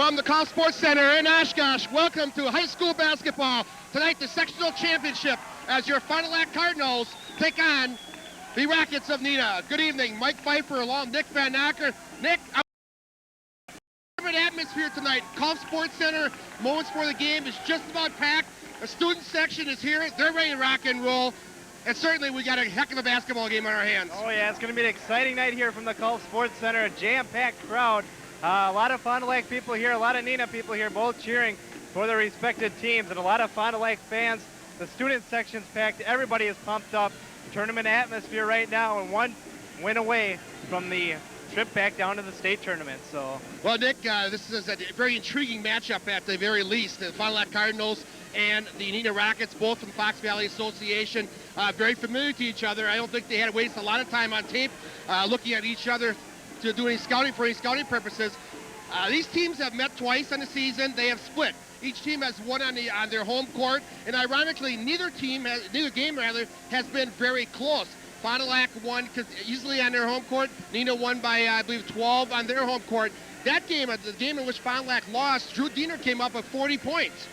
From the Call Sports Center in Oshkosh, welcome to high school basketball. Tonight, the sectional championship as your Final Act Cardinals take on the Rockets of Neenah. Good evening, Mike Pfeiffer along Nick Van Acker. Nick, atmosphere tonight. Call Sports Center, moments before the game is just about packed. The student section is here. They're ready to rock and roll. And certainly we got a heck of a basketball game on our hands. Oh yeah, it's going to be an exciting night here from the Call Sports Center. A jam-packed crowd. A lot of Fond du Lac people here, a lot of Neenah people here, both cheering for their respected teams, and a lot of Fond du Lac fans. The student section's packed. Everybody is pumped up. Tournament atmosphere right now, and one win away from the trip back down to the state tournament. So, well, Nick, this is a very intriguing matchup at the very least. The Fond du Lac Cardinals and the Neenah Rockets, both from the Fox Valley Association, very familiar to each other. I don't think they had to waste a lot of time on tape looking at each other to do any scouting for any scouting purposes. These teams have met twice in the season. They have split. Each team has won on their home court, and ironically, neither game has been very close. Fond du Lac won easily on their home court. Neenah won by, I believe, 12 on their home court. That game, the game in which Fond du Lac lost, Drew Diener came up with 40 points.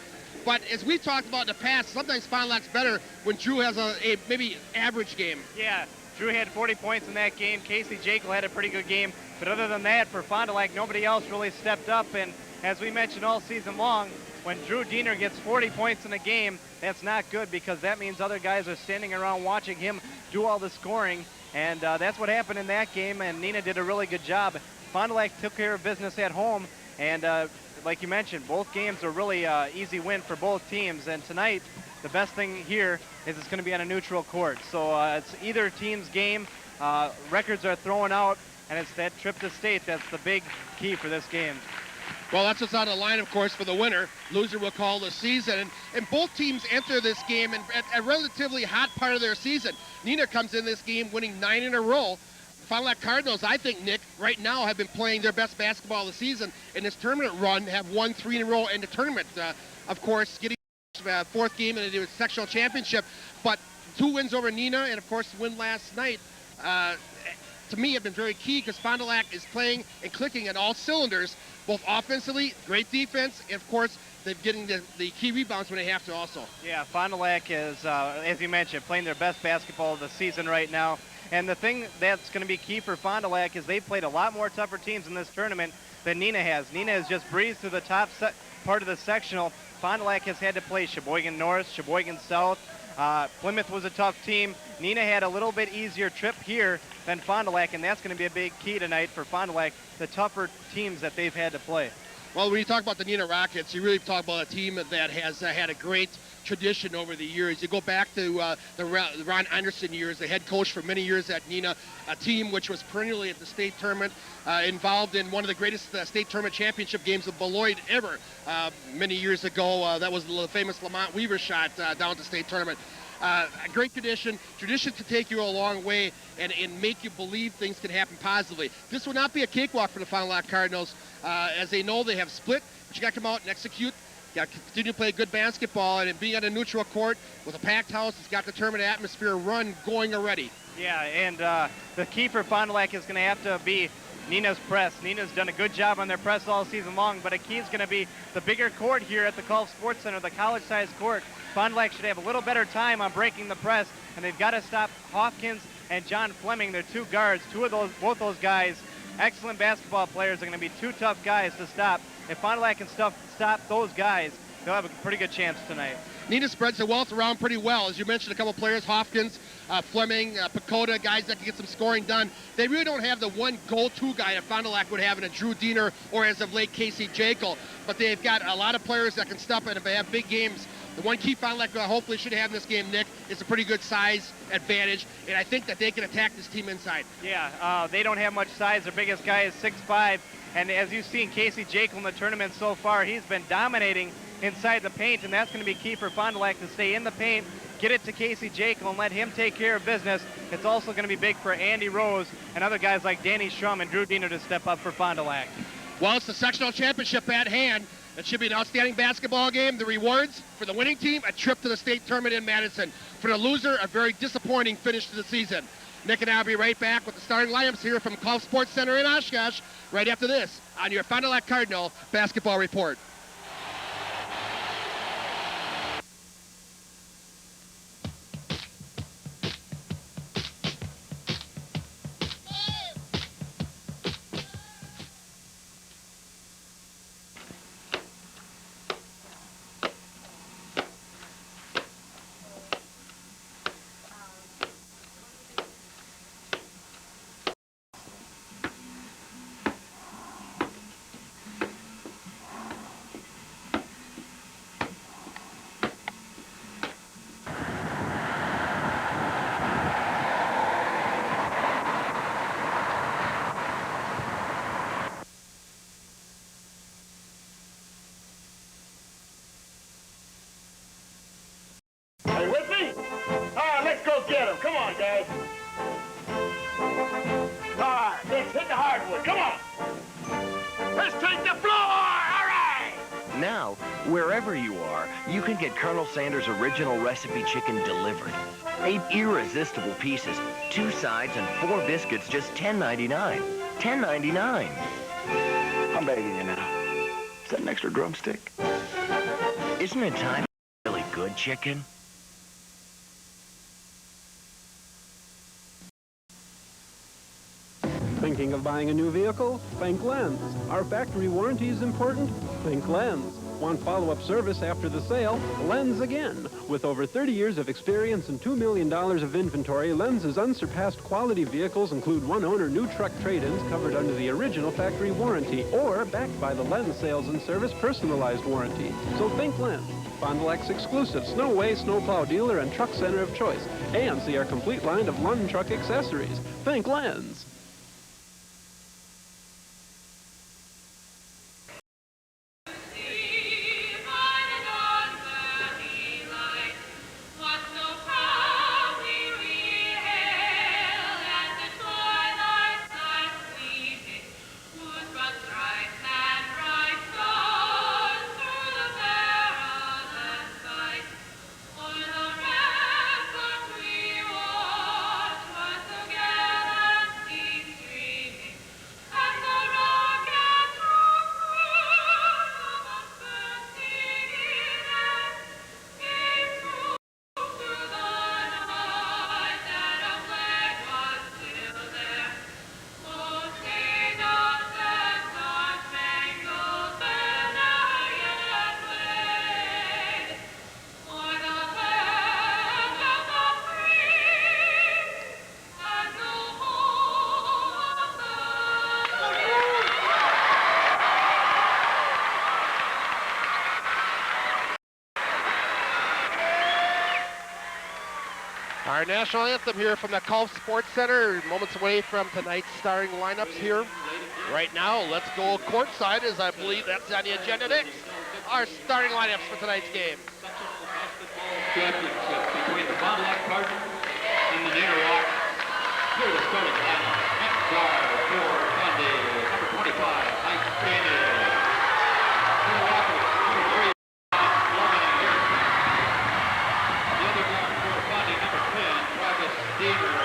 But as we've talked about in the past, sometimes Fond du Lac's better when Drew has a maybe average game. Yeah, Drew had 40 points in that game. Casey Jekyll had a pretty good game. But other than that, for Fond du Lac, nobody else really stepped up. And as we mentioned all season long, when Drew Diener gets 40 points in a game, that's not good, because that means other guys are standing around watching him do all the scoring. And that's what happened in that game, and Neenah did a really good job. Fond du Lac took care of business at home, and like you mentioned, both games are really easy win for both teams. And tonight, the best thing here is it's going to be on a neutral court. So it's either team's game. Records are thrown out, and it's that trip to state that's the big key for this game. Well, that's what's on the line, of course, for the winner. Loser will call the season. And both teams enter this game at a relatively hot part of their season. Neenah comes in this game winning 9 in a row. Fond du Lac Cardinals, I think, Nick, right now have been playing their best basketball of the season. In this tournament run, have won 3 in a row in the tournament. Of course, getting fourth game in the sectional championship. But 2 wins over Neenah, and, of course, the win last night, to me, have been very key, because Fond du Lac is playing and clicking on all cylinders, both offensively, great defense, and of course, they're getting the key rebounds when they have to also. Yeah, Fond du Lac is, as you mentioned, playing their best basketball of the season right now. And the thing that's going to be key for Fond du Lac is they've played a lot more tougher teams in this tournament than Neenah has. Neenah has just breezed through the top part of the sectional. Fond du Lac has had to play Sheboygan North, Sheboygan South. Plymouth was a tough team. Neenah had a little bit easier trip here than Fond du Lac, and that's going to be a big key tonight for Fond du Lac, the tougher teams that they've had to play. Well, when you talk about the Neenah Rockets, you really talk about a team that has had a great tradition over the years. You go back to the Ron Anderson years, the head coach for many years at Neenah, a team which was perennially at the state tournament, involved in one of the greatest state tournament championship games of Beloit ever many years ago. That was the famous Lamont Weaver shot down at the state tournament. A great tradition. Tradition can take you a long way and make you believe things can happen positively. This will not be a cakewalk for the Fond du Lac Cardinals. As they know, they have split, but you got to come out and execute. You got to continue to play good basketball, and being on a neutral court with a packed house, it's got the tournament atmosphere run going already. Yeah, and the key for Fond du Lac is going to have to be Neenah's press. Neenah's done a good job on their press all season long, but a key is going to be the bigger court here at the Call Sports Center, the college-sized court. Fond du Lac should have a little better time on breaking the press, and they've got to stop Hopkins and John Fleming. They're 2 guards. Both those guys, excellent basketball players, are going to be 2 tough guys to stop. If Fond du Lac can stop those guys, they'll have a pretty good chance tonight. Neenah spreads the wealth around pretty well. As you mentioned, a couple players, Hopkins, Fleming, Pacoda, guys that can get some scoring done. They really don't have the one go-to guy that Fond du Lac would have in a Drew Diener or, as of late, Casey Jekyll. But they've got a lot of players that can step in if they have big games. The one key Fond du Lac hopefully should have in this game, Nick, is a pretty good size advantage, and I think that they can attack this team inside. Yeah, they don't have much size. Their biggest guy is 6'5", and as you've seen Casey Jekyll in the tournament so far, he's been dominating inside the paint, and that's going to be key for Fond du Lac to stay in the paint, get it to Casey Jekyll, and let him take care of business. It's also going to be big for Andy Rose and other guys like Danny Schrum and Drew Diener to step up for Fond du Lac. Well, it's the sectional championship at hand. It should be an outstanding basketball game. The rewards for the winning team, a trip to the state tournament in Madison. For the loser, a very disappointing finish to the season. Nick and I will be right back with the starting lineups here from Golf Sports Center in Oshkosh right after this on your Fond du Lac Cardinal Basketball Report. Are you with me? All right, let's go get him. Come on, guys. All right, let's hit the hardwood. Come on. Let's take the floor. All right. Now, wherever you are, you can get Colonel Sanders' original recipe chicken delivered. 8 irresistible pieces, 2 sides, and 4 biscuits, just $10.99. $10.99. I'm begging you now. Is that an extra drumstick? Isn't it time for really good chicken? Thinking of buying a new vehicle? Think Lens. Our factory warranty is important? Think Lens. Want follow-up service after the sale? Lens again. With over 30 years of experience and $2 million of inventory, Lens's unsurpassed quality vehicles include one-owner new truck trade-ins covered under the original factory warranty or backed by the Lens Sales and Service personalized warranty. So think Lens. Fond du Lac's exclusive Snowway snowplow dealer and truck center of choice. And see our complete line of Lund truck accessories. Think Lens. Our national anthem here from the Golf Sports Center, moments away from tonight's starting lineups here. Right now, let's go courtside, as I believe that's on the agenda next. Our starting lineups for tonight's game. Championship between the Fond du Lac Cardinals and the Neenah Rockets. Here are the starting lineup. Next guard for Fondy, number 25, Mike Cheney. Neenah Rockets, number 3, Lauren Harrison. The other guard for Fondy, number 10, Travis Deaver.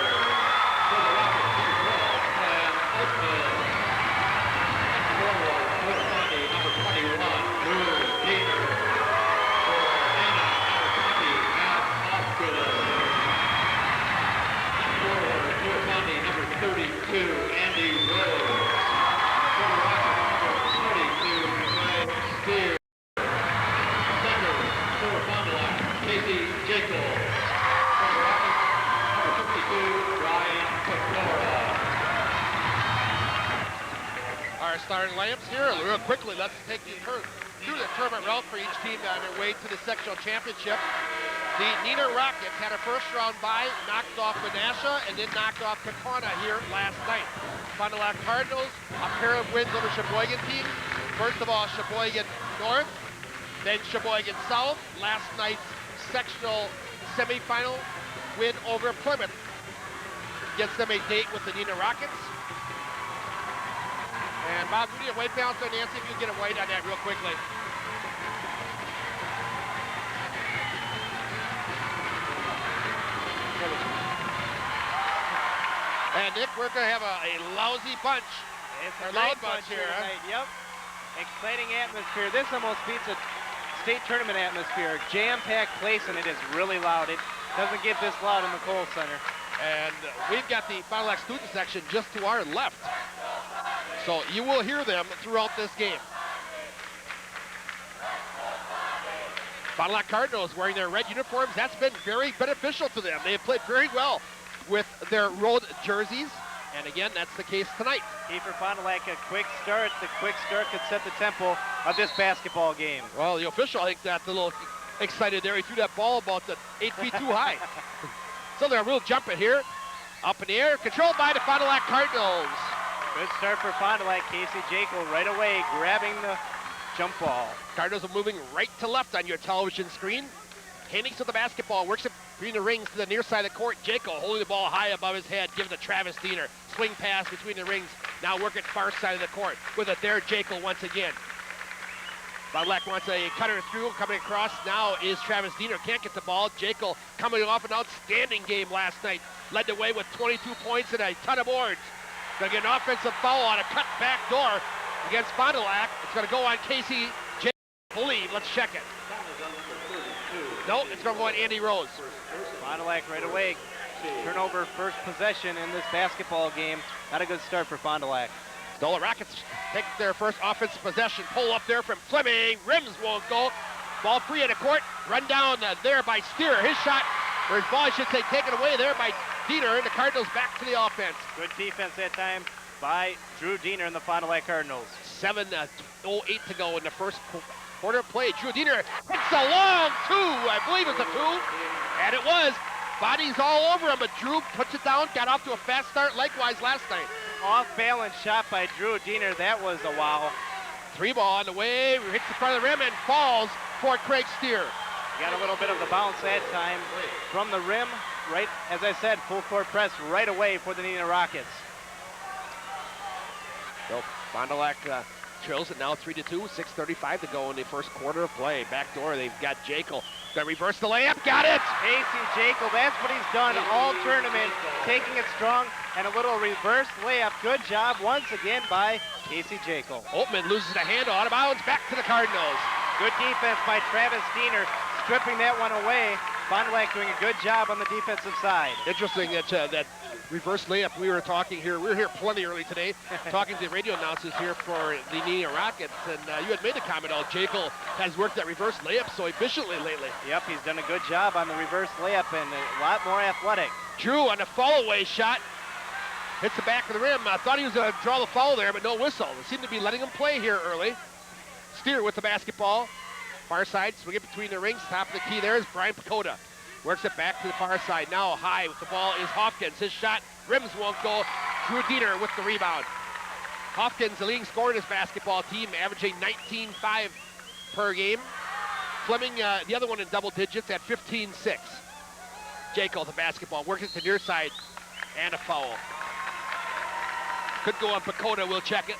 For the Rockets, number 12, Clan Oakville. Next forward for Fondy, number 21, Drew Deaver. Number 32, Andy Rose. For the Rockets, number 42, Greg Steer. Center for Fond du Lac, Casey Jekyll. For the Rockets, number 52, Brian Pecora. Our starting lineups here, real quickly, let's take you through the tournament route for each team on their way to the sectional championship. The Neenah Rockets had a first-round bye, knocked off Menasha, and then knocked off Pecora here last night. Fond du Lac Cardinals, a pair of wins over Sheboygan teams. First of all, Sheboygan North, then Sheboygan South. Last night's sectional semifinal win over Plymouth gets them a date with the Neenah Rockets. And Bob, we need a white balance on Nancy, if you can get a white on that real quickly. And Nick, we're going to have a lousy bunch. It's Or a loud great bunch bunch here, here huh? tonight. Yep. Exciting atmosphere. This almost beats a state tournament atmosphere. Jam-packed place, and it is really loud. It doesn't get this loud in the Kohl Center. And we've got the Fond du Lac student section just to our left. So you will hear them throughout this game. Fond du Lac Cardinals wearing their red uniforms. That's been very beneficial to them. They have played very well with their road jerseys. And again, that's the case tonight. Key for Fond du Lac, a quick start. The quick start could set the tempo of this basketball game. Well, the official, I think, got a little excited there. He threw that ball about 8 feet too high. So they're real jumping here. Up in the air, controlled by the Fond du Lac Cardinals. Good start for Fond du Lac. Casey Jekyll right away grabbing the jump ball. Cardinals are moving right to left on your television screen. Hennings with the basketball, works it between the rings to the near side of the court. Jekyll holding the ball high above his head, giving to Travis Diener. Swing pass between the rings. Now working far side of the court. With it there, Jekyll once again. Fond du Lac wants a cutter through, coming across. Now is Travis Diener. Can't get the ball. Jekyll coming off an outstanding game last night. Led the way with 22 points and a ton of boards. Gonna get an offensive foul on a cut back door against Fond du Lac. It's gonna go on Casey Jekyll, I believe. Let's check it. No, it's gonna go on Andy Rose. Fond du Lac right away. Turnover first possession in this basketball game. Not a good start for Fond du Lac. Stola Rockets take their first offensive possession. Pull up there from Fleming. Rims won't go. Ball free at the court. Run down there by Steer. His shot, or his ball, I should say, taken away there by Diener, and the Cardinals back to the offense. Good defense that time by Drew Diener and the Fond du Lac Cardinals. 7:08 to go in the first quarter of play. Drew Diener hits a long two. I believe it's a two. And it was. Bodies all over him, but Drew puts it down, got off to a fast start likewise last night. Off balance shot by Drew Diener. That was a wow. Three ball on the way, hits the front of the rim and falls for Craig Steer. Got a little bit of the bounce that time from the rim. Right, as I said, full court press right away for the Neenah Rockets. So Fond du Lac trails it now 3-2, 6:35 to go in the first quarter of play. Back door, they've got Jekyll. Gonna reverse the layup, got it! Casey Jekyll, that's what he's done all tournament, taking it strong and a little reverse layup. Good job once again by Casey Jekyll. Holtman loses the handle, out of bounds, back to the Cardinals. Good defense by Travis Diener, stripping that one away. Fond du Lac doing a good job on the defensive side. Interesting that that reverse layup we were here plenty early today, talking to the radio announcers here for the Neenah Rockets, and you had made the comment, Jekyll has worked that reverse layup so efficiently lately. Yep, he's done a good job on the reverse layup and a lot more athletic. Drew on the fall-away shot, hits the back of the rim. I thought he was going to draw the foul there, but no whistle. They seem to be letting him play here early. Steer with the basketball. Far side, swing it between the rings. Top of the key there is Brian Pacoda. Works it back to the far side. Now high with the ball is Hopkins. His shot, rims won't go. Drew Diener with the rebound. Hopkins, the leading scorer in his basketball team, averaging 19.5 per game. Fleming, the other one in double digits at 15.6. Jekyll, the basketball, works it to the near side, and a foul. Could go on Pacoda, we'll check it.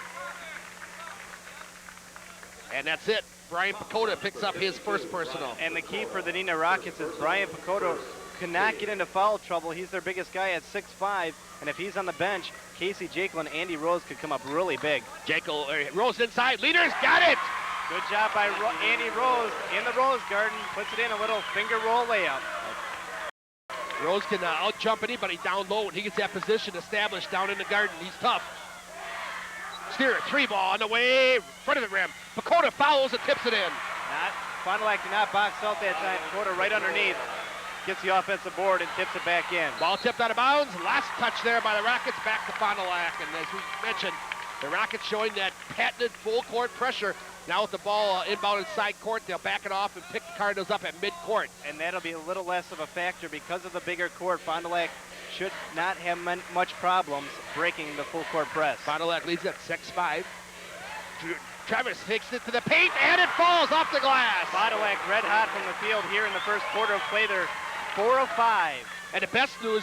And that's it. Brian Pacoda picks up his first personal. And the key for the Neenah Rockets is Brian Pacoda cannot get into foul trouble. He's their biggest guy at 6'5", and if he's on the bench, Casey Jekyll and Andy Rose could come up really big. Jekyll, Rose inside, leaders, got it! Good job by Andy Rose in the Rose Garden, puts it in a little finger roll layup. Rose can out-jump anybody down low when he gets that position established down in the Garden. He's tough. Steer, three ball on the way, front of the rim. Pacoda fouls and tips it in. Fond du Lac did not box out that time. Pacoda right underneath, gets the offensive board and tips it back in. Ball tipped out of bounds. Last touch there by the Rockets, back to Fond du Lac. And as we mentioned, the Rockets showing that patented full court pressure. Now with the ball inbound inside court, they'll back it off and pick the Cardinals up at mid-court. And that'll be a little less of a factor because of the bigger court. Fond du Lac should not have much problems breaking the full court press. Fond du Lac leads at 6'5". Travis takes it to the paint, and it falls off the glass. Fond du Lac red hot from the field here in the first quarter of play. They're 4 of 5. And the best news,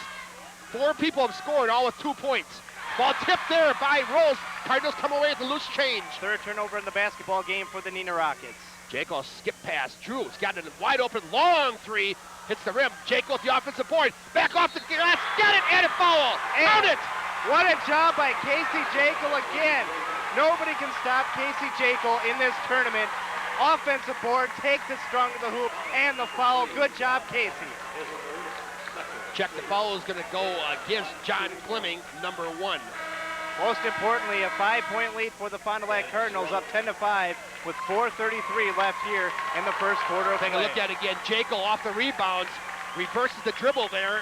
4 people have scored, all with 2 points. Ball tipped there by Rose. Cardinals come away with the loose change. Third turnover in the basketball game for the Neenah Rockets. Jekyll skip pass. Drew's got a wide open long three. Hits the rim. Jekyll with the offensive board. Back off the glass. Got it and a foul. Count it. What a job by Casey Jekyll again. Nobody can stop Casey Jekyll in this tournament. Offensive board, takes it strong to the hoop, and the foul. Good job, Casey. Check, the foul is going to go against John Fleming, number 1. Most importantly, a 5-point lead for the Fond du Lac Cardinals, up 10-5 with 4:33 left here in the first quarter of play. Take a look at it again. Jekyll off the rebounds, reverses the dribble there,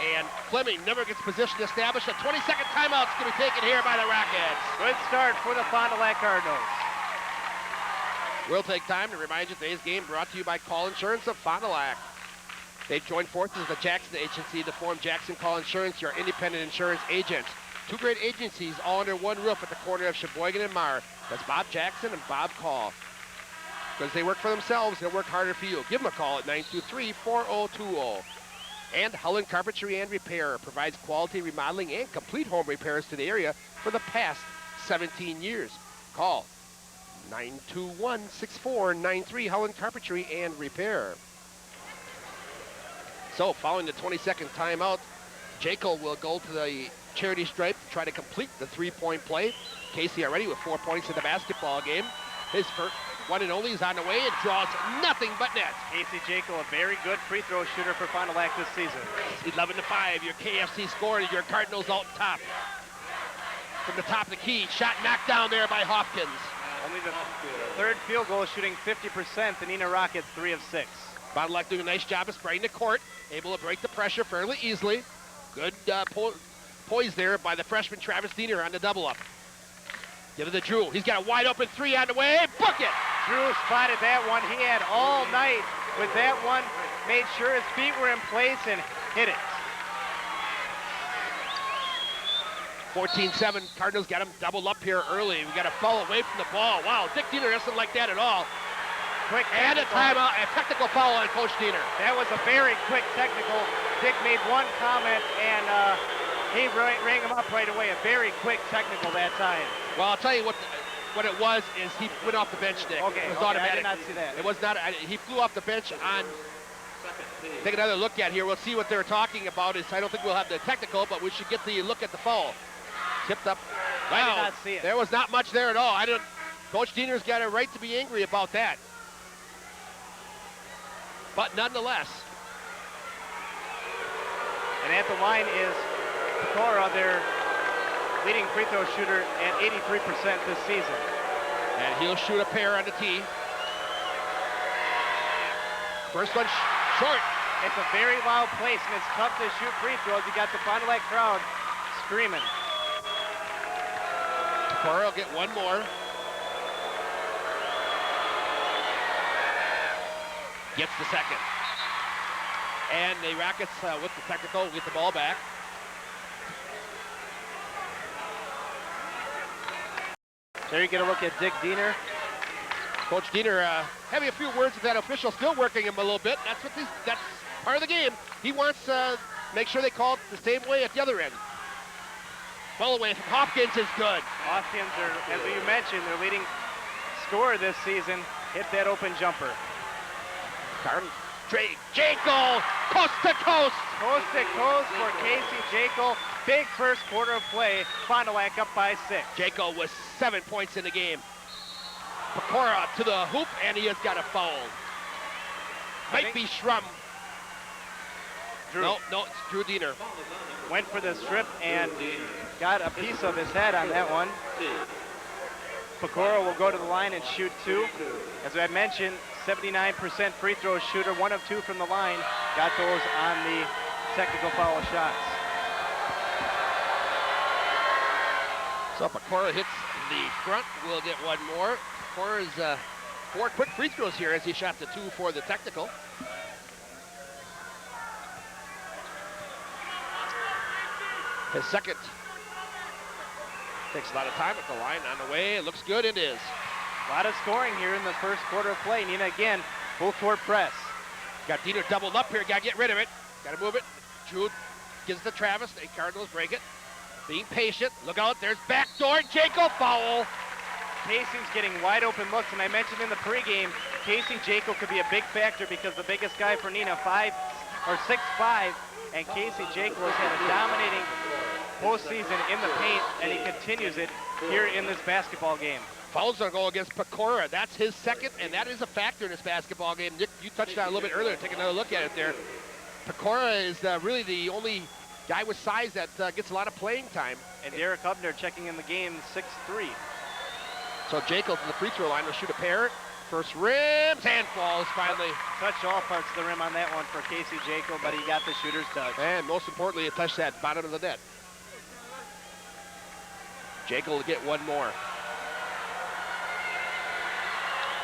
and Fleming never gets position established. A 20-second timeout is going to be taken here by the Rockets. Good start for the Fond du Lac Cardinals. We'll take time to remind you today's game brought to you by Call Insurance of Fond du Lac. They've joined forces with the Jackson Agency to form Jackson Call Insurance, your independent insurance agent. 2 great agencies all under one roof at the corner of Sheboygan and Marr. That's Bob Jackson and Bob Call. Because they work for themselves, they'll work harder for you. Give them a call at 923-4020. And Holland Carpentry and Repair provides quality remodeling and complete home repairs to the area for the past 17 years. Call 921-6493, Holland Carpentry and Repair. So following the 20-second timeout, Jekyll will go to the charity stripe to try to complete the 3-point play. Casey already with 4 points in the basketball game. His first one and only is on the way and draws nothing but net. Casey Jekyll, a very good free throw shooter for Fond du Lac this season. 11-5, your KFC score, your Cardinals out top. From the top of the key, shot knocked down there by Hopkins. Only the third field goal, shooting 50%. The Neenah Rockets 3 of 6. Fond du Lac doing a nice job of spreading the court, able to break the pressure fairly easily. Good poise there by the freshman Travis Diener on the double up. Give it to Drew. He's got a wide open 3 on the way. Book it! Drew spotted that one. He had all night with that one. Made sure his feet were in place and hit it. 14-7. Cardinals got him doubled up here early. We got a foul away from the ball. Wow, Dick Diener doesn't like that at all. Quick and a timeout, a technical foul on Coach Diener. That was a very quick technical. Dick made one comment and he rang him up right away. A very quick technical that time. Well, I'll tell you what it was is he went off the bench, Dick. Okay, it was okay, automatic. I did not see that. It was not. He flew off the bench on. Take another look at here. We'll see what they're talking about. I don't think we'll have the technical, but we should get the look at the foul. Tipped up. Wow, I did not see it. There was not much there at all. Coach Diener's got a right to be angry about that. But nonetheless. And at the line is Pecora, their leading free throw shooter at 83% this season. And he'll shoot a pair on the tee. First one short. It's a very loud place, and it's tough to shoot free throws. You got the Fond du Lac crowd screaming. Pecora will get one more. Gets the second. And the Rockets, with the technical, get the ball back. There you get a look at Dick Diener. Coach Diener having a few words with that official, still working him a little bit. That's part of the game. He wants to make sure they call it the same way at the other end. Ball away from Hopkins is good. Hopkins, as you mentioned, their leading scorer this season, hit that open jumper. Jekyll, coast to coast. Coast to coast for Casey Jekyll. Big first quarter of play. Fond du Lac up by 6. Jekyll with 7 points in the game. Pecora to the hoop, and he has got a foul. Might be Schrum. Drew. No, it's Drew Diener. Went for the strip and got a piece of his head on that one. Pecora will go to the line and shoot 2. As I mentioned, 79% free throw shooter, 1 of 2 from the line. Got those on the technical foul shots. So Pecora hits the front. We'll get one more. Pecora's 4 quick free throws here as he shot the 2 for the technical. His second. Takes a lot of time at the line on the way. It looks good, it is. A lot of scoring here in the first quarter of play. Neenah again, full court press. Got Diener doubled up here, gotta get rid of it. Gotta move it. Drew gives it to Travis, the Cardinals break it. Being patient, look out, there's backdoor, Jekyll foul. Casey's getting wide open looks, and I mentioned in the pregame, Casey Jekyll could be a big factor because the biggest guy for Neenah, 6'5", and Casey Jekyll has had a dominating postseason in the paint, and he continues it here in this basketball game. Fouls are going against Pecora. That's his second, and that is a factor in this basketball game. Nick, you touched on it a little bit earlier. Take another look at it there. Pecora is really the only guy with size that gets a lot of playing time. And Derek Hubner checking in the game, 6'3". So Jacob from the free throw line will shoot a pair. First rim, hand falls finally. Touched all parts of the rim on that one for Casey Jacob, but he got the shooter's touch. And most importantly, it touched that bottom of the net. Jacob will get one more.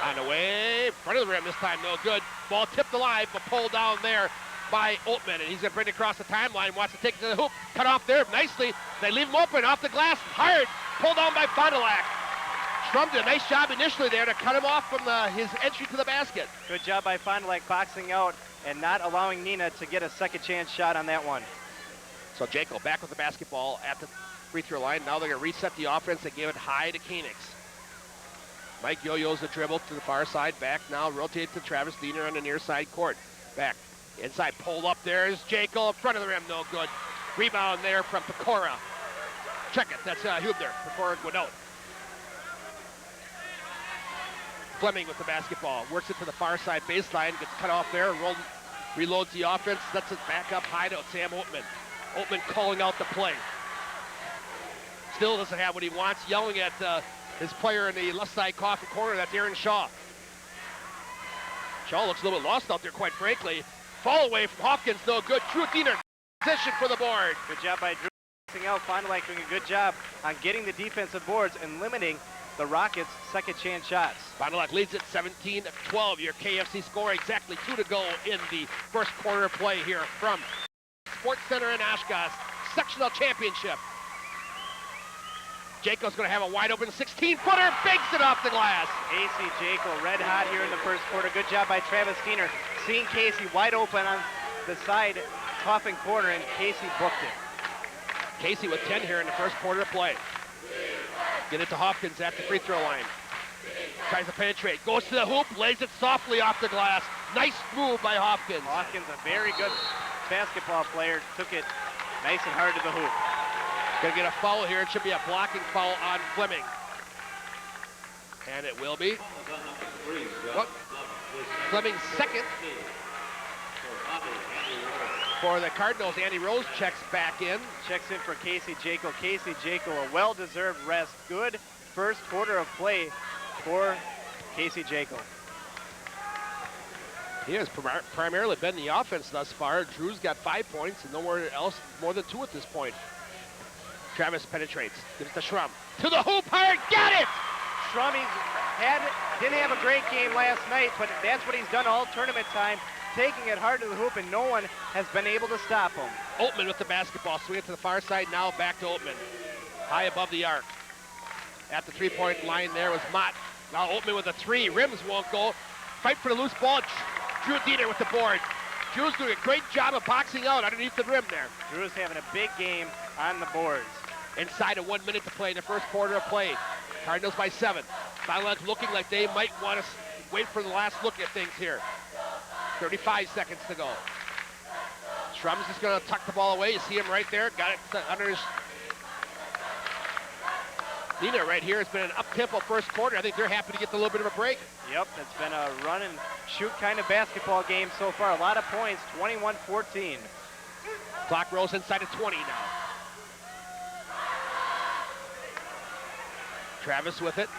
On the way, front of the rim this time, no good. Ball tipped alive, but pulled down there by Oatman, and he's going to bring it across the timeline, wants to take it to the hoop, cut off there nicely. They leave him open, off the glass, hard, pulled down by Fond du Lac. Strum did a nice job initially there to cut him off from his entry to the basket. Good job by Fond du Lac boxing out and not allowing Neenah to get a second chance shot on that one. So Jacob back with the basketball at the free throw line. Now they're going to reset the offense and give it high to Koenigs. Mike Yo-Yo's the dribble to the far side. Back now, rotate to Travis Diener on the near side court. Back, inside, pulled up there is Jacob. Front of the rim, no good. Rebound there from Pecora. Check it, that's Hubner. Pecora went out. Fleming with the basketball. Works it to the far side baseline. Gets cut off there. Reloads the offense. Lets it back up high to Sam Oatman. Oatman calling out the play. Still doesn't have what he wants. Yelling at his player in the left side coffee corner. That's Aaron Shaw. Shaw looks a little bit lost out there, quite frankly. Fall away from Hopkins, no good. Drew Diener, position for the board. Good job by Drew. Out, Fond du Lac doing a good job on getting the defensive boards and limiting the Rockets' second chance shots. Fond du Lac leads it 17-12. Your KFC score, exactly 2 to go in the first quarter of play here from Sports Center in Oshkosh. Sectional championship. Jacob's going to have a wide open 16-footer, banks it off the glass. Casey Jacob red hot here in the first quarter. Good job by Travis Diener. Seeing Casey wide open on the side, Coffin corner, and Casey booked it. Casey with 10 here in the first quarter of play. Get it to Hopkins at the free throw line. Tries to penetrate, goes to the hoop, lays it softly off the glass. Nice move by Hopkins. Hopkins, a very good basketball player, took it nice and hard to the hoop. Gonna get a foul here. It should be a blocking foul on Fleming. And it will be. What? Fleming's second. For the Cardinals, Andy Rose checks back in. Checks in for Casey Jacob. Casey Jacob, a well-deserved rest. Good first quarter of play for Casey Jacob. He has primarily been the offense thus far. Drew's got 5 points and nowhere else more than 2 at this point. Travis penetrates, gives it to Schrum. To the hoop, hard, got it! Schrum didn't have a great game last night, but that's what he's done all tournament time, taking it hard to the hoop, and no one has been able to stop him. Oatman with the basketball, swing it to the far side, now back to Oatman. High above the arc. At the three-point line there was Mott. Now Oatman with a 3, rims won't go. Fight for the loose ball, Drew Diener with the board. Drew's doing a great job of boxing out underneath the rim there. Drew's having a big game on the boards. Inside of 1 minute to play in the first quarter of play. Cardinals by 7. Fond du Lac looking like they might want to wait for the last look at things here. 35 seconds to go. Schrum's just going to tuck the ball away. You see him right there. Got it under his... Neenah right here. It's been an up-tempo first quarter. I think they're happy to get a little bit of a break. Yep, it's been a run and shoot kind of basketball game so far. A lot of points, 21-14. Clock rolls inside of 20 now. Travis with it,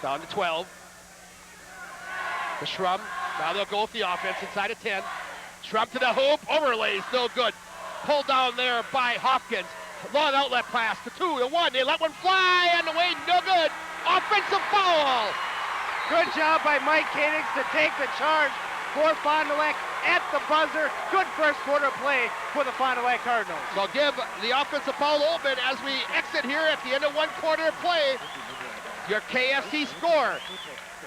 down to 12. To Schrum, now they'll go with the offense inside of 10. Schrum to the hoop, overlays, no good. Pulled down there by Hopkins. Long outlet pass to 2 to 1. They let one fly on the way, no good. Offensive foul. Good job by Mike Koenigs to take the charge for Fond du Lac at the buzzer. Good first quarter play for the Fond du Lac Cardinals. So give the offensive foul open as we exit here at the end of 1 quarter of play. Your KFC score,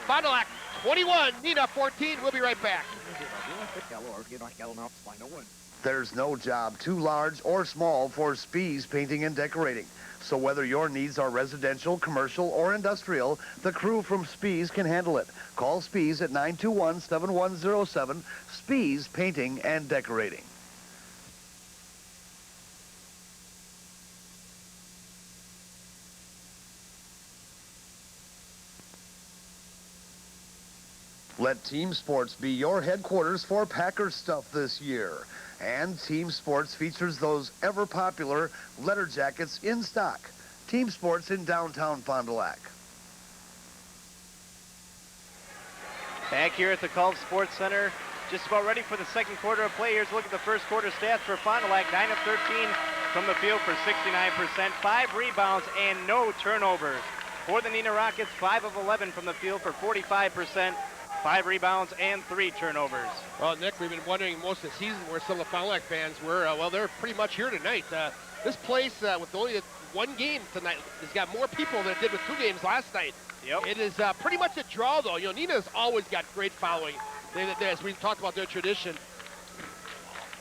Fond du Lac 21, Neenah 14. We'll be right back. There's no job too large or small for Spies Painting and Decorating. So whether your needs are residential, commercial, or industrial, the crew from Spies can handle it. Call Spies at 921-7107, Spies Painting and Decorating. Let Team Sports be your headquarters for Packers stuff this year. And Team Sports features those ever-popular letter jackets in stock. Team Sports in downtown Fond du Lac. Back here at the Culp Sports Center, just about ready for the second quarter of play. Here's a look at the first quarter stats for Fond du Lac. 9 of 13 from the field for 69%, 5 rebounds and no turnovers. For the Neenah Rockets, 5 of 11 from the field for 45%, 5 rebounds and 3 turnovers. Well, Nick, we've been wondering most of the season where some of the Fond du Lac fans were. Well, they're pretty much here tonight. This place, with only one game tonight, has got more people than it did with 2 games last night. Yep. It is pretty much a draw, though. You know, Neenah's always got great following. As we've talked about their tradition,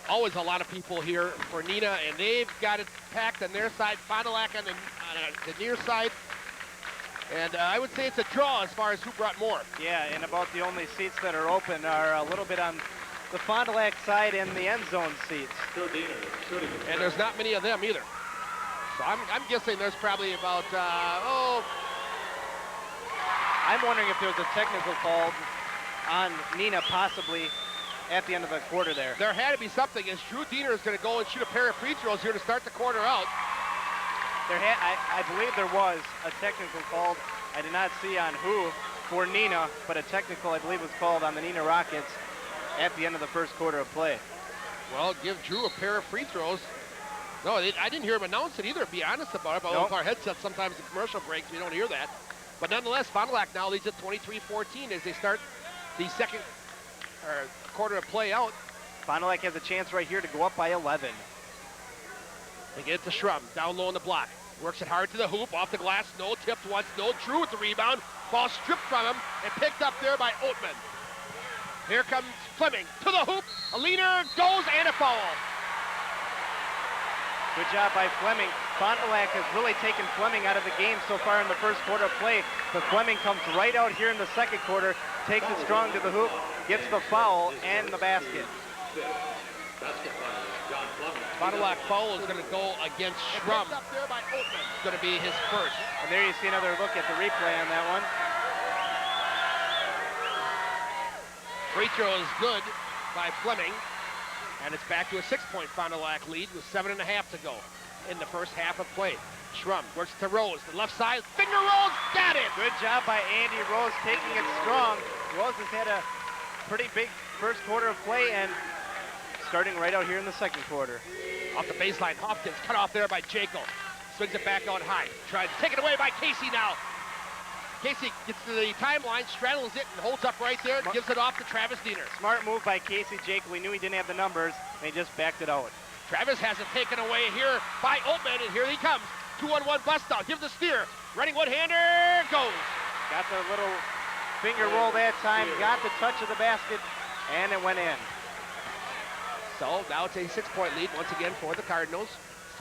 always a lot of people here for Neenah, and they've got it packed on their side, Fond du Lac on the near side. And I would say it's a draw as far as who brought more. Yeah, and about the only seats that are open are a little bit on the Fond du Lac side and the end zone seats. And there's not many of them either. So I'm guessing there's probably about, I'm wondering if there's a technical call on Neenah possibly at the end of the quarter there. There had to be something, as Drew Diener is going to go and shoot a pair of free throws here to start the quarter out. I believe there was a technical called. I did not see on who for Neenah, but a technical I believe was called on the Neenah Rockets at the end of the first quarter of play. Well, give Drew a pair of free throws. No, I didn't hear him announce it either, be honest about it. But Nope. with our headsets, sometimes in commercial breaks, we don't hear that. But nonetheless, Fond du Lac now leads at 23-14 as they start the second quarter of play out. Fond du Lac has a chance right here to go up by 11. They get it to Schrum, down low on the block. Works it hard to the hoop, off the glass, no, tipped once, no. Drew with the rebound. Ball stripped from him and picked up there by Oatman. Here comes Fleming to the hoop. A leaner goes and a foul. Good job by Fleming. Fond du Lac has really taken Fleming out of the game so far in the first quarter of play. But Fleming comes right out here in the second quarter, takes it strong to the hoop, gets the foul and the basket. Fond du Lac foul is going to go against Schrum. Up there by Oatman. It's going to be his first. And there you see another look at the replay on that one. Free throw is good by Fleming. And it's back to a 6-point Fond du Lac lead with 7.5 to go in the first half of play. Schrum works to Rose, the left side, finger rolls, got it! Good job by Andy Rose taking it strong. Rose has had a pretty big first quarter of play and starting right out here in the second quarter. Off the baseline, Hopkins cut off there by Jaco. Swings it back out high. Tries to take it away by Casey now. Casey gets to the timeline, straddles it, and holds up right there, and gives it off to Travis Diener. Smart move by Casey Jaco. We knew he didn't have the numbers, and he just backed it out. Travis has it taken away here by Oatman, and here he comes. 2-on-1 bust out, give the steer. Running one-hander, goes. Got the little finger roll that time, got the touch of the basket, and it went in. So now it's a 6-point lead once again for the Cardinals.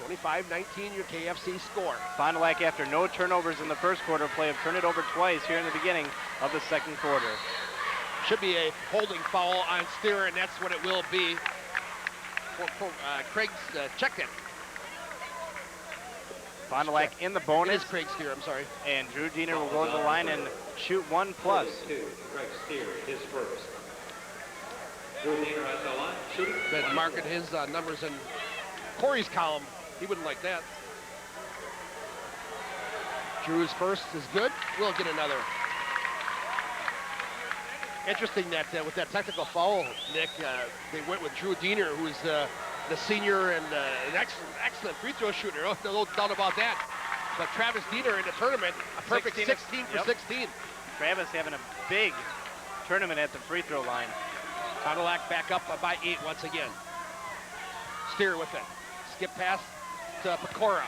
25-19 your KFC score. Fond du Lac, after no turnovers in the first quarter of play, have turned it over twice here in the beginning of the second quarter. Should be a holding foul on Steer, and that's what it will be for Craig's check in. Fond du Lac in the bonus. It is Craig Steer, I'm sorry. And Drew Diener will go to the line and shoot 1+. Craig Steer, his first. Drew Diener at the line, shooting. Been marking his numbers in Corey's column. He wouldn't like that. Drew's first is good. We'll get another. Interesting that with that technical foul, Nick, they went with Drew Diener, who's the senior and an excellent free throw shooter. No doubt about that. But Travis Diener in the tournament, a perfect 16 for 16. Travis having a big tournament at the free throw line. Fond du Lac back up by 8 once again. Steer with it. Skip pass to Pecora,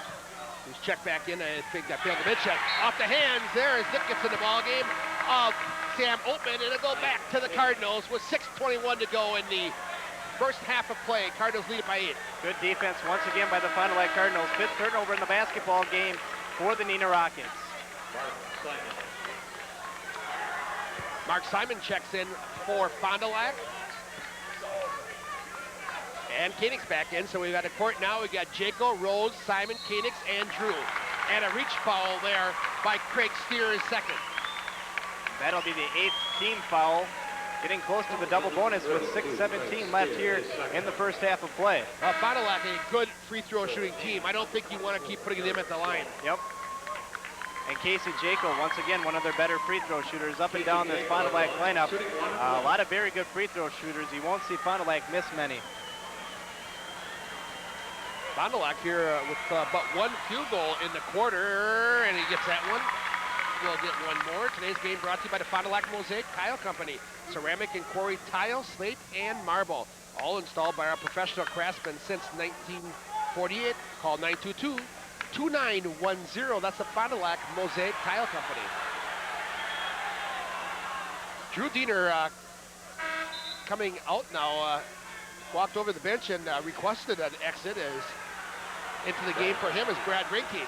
who's checked back in. I think that failed the mid check. Off the hands there as Nick gets in the ball game of Sam Oatman, and it'll go back to the Cardinals with 6:21 to go in the first half of play. Cardinals lead it by 8. Good defense once again by the Fond du Lac Cardinals. 5th turnover in the basketball game for the Neenah Rockets. Mark Simon checks in for Fond du Lac. And Koenig's back in, so we've got a court now. We've got Jaco, Rose, Simon, Koenig, and Drew. And a reach foul there by Craig Steer is second. That'll be the 8th team foul getting close to the double bonus with 6:17 left here in the first half of play. Fond du Lac, a good free throw shooting team. I don't think you want to keep putting them at the line. Yep. And Casey Jaco, once again, one of their better free throw shooters up and down this Fond du Lac lineup. A lot of very good free throw shooters. You won't see Fond du Lac miss many. Fond du Lac here with but one field goal in the quarter, and he gets that one. We'll get one more. Today's game brought to you by the Fond du Lac Mosaic Tile Company. Ceramic and quarry tile, slate, and marble. All installed by our professional craftsmen since 1948. Call 922-2910. That's the Fond du Lac Mosaic Tile Company. Drew Diener coming out now. Walked over the bench and requested an exit as into the game for him as Brad Rinke.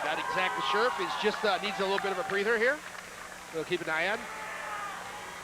Not exactly sure if he's just needs a little bit of a breather here. We'll keep an eye on.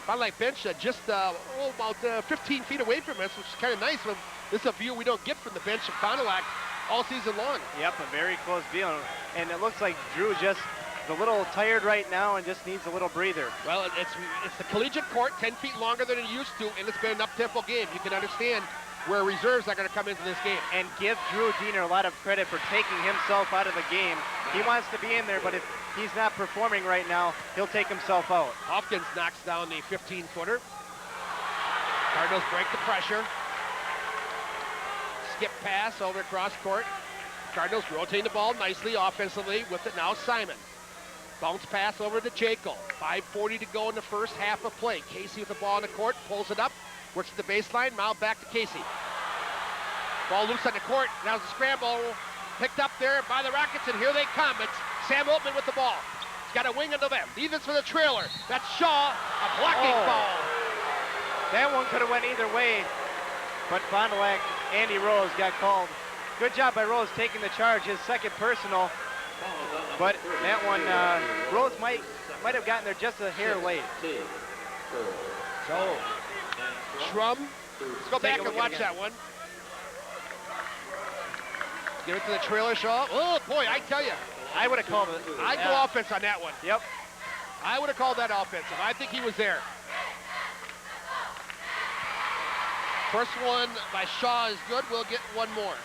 Fond du Lac bench just about 15 feet away from us, which is kind of nice. This is a view we don't get from the bench of Fond du Lac all season long. Yep, a very close view. And it looks like Drew just a little tired right now and just needs a little breather. Well, it's the collegiate court, 10 feet longer than it used to, and it's been an up-tempo game. You can understand where reserves are going to come into this game. And give Drew Diener a lot of credit for taking himself out of the game. He wants to be in there, but if he's not performing right now, he'll take himself out. Hopkins knocks down the 15-footer. Cardinals break the pressure. Skip pass over across court. Cardinals rotating the ball nicely offensively with it now Simon. Bounce pass over to Jaco. 5:40 to go in the first half of play. Casey with the ball in the court, pulls it up, works to the baseline, now back to Casey. Ball loose on the court, now's the scramble. Picked up there by the Rockets, and here they come. It's Sam Oatman with the ball. He's got a wing into them. Leave this for the trailer. That's Shaw, a blocking foul. That one could have went either way, but Fond du Lac, Andy Rose got called. Good job by Rose taking the charge, his second personal. But that one, Rose might have gotten there just a hair late. So, Schrum, let's go back and watch that one. Give it to the trailer, Shaw. Oh, boy, I tell you. I would have called it. I'd go offense on that one. Yep. I would have called that offensive. I think he was there. First one by Shaw is good. We'll get one more.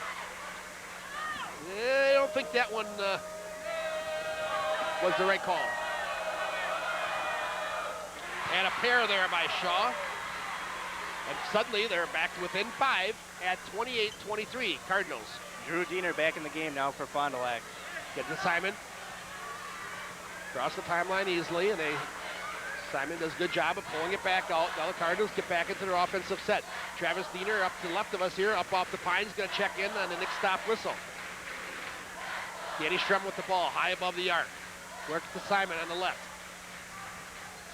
I don't think that one was the right call. And a pair there by Shaw. And suddenly they're back within 5 at 28-23, Cardinals. Drew Diener back in the game now for Fond du Lac. Get to Simon. Cross the timeline easily, and Simon does a good job of pulling it back out. Now the Cardinals get back into their offensive set. Travis Diener up to the left of us here, up off the Pines, going to check in on the next stop whistle. Danny Strum with the ball, high above the arc. Works to Simon on the left.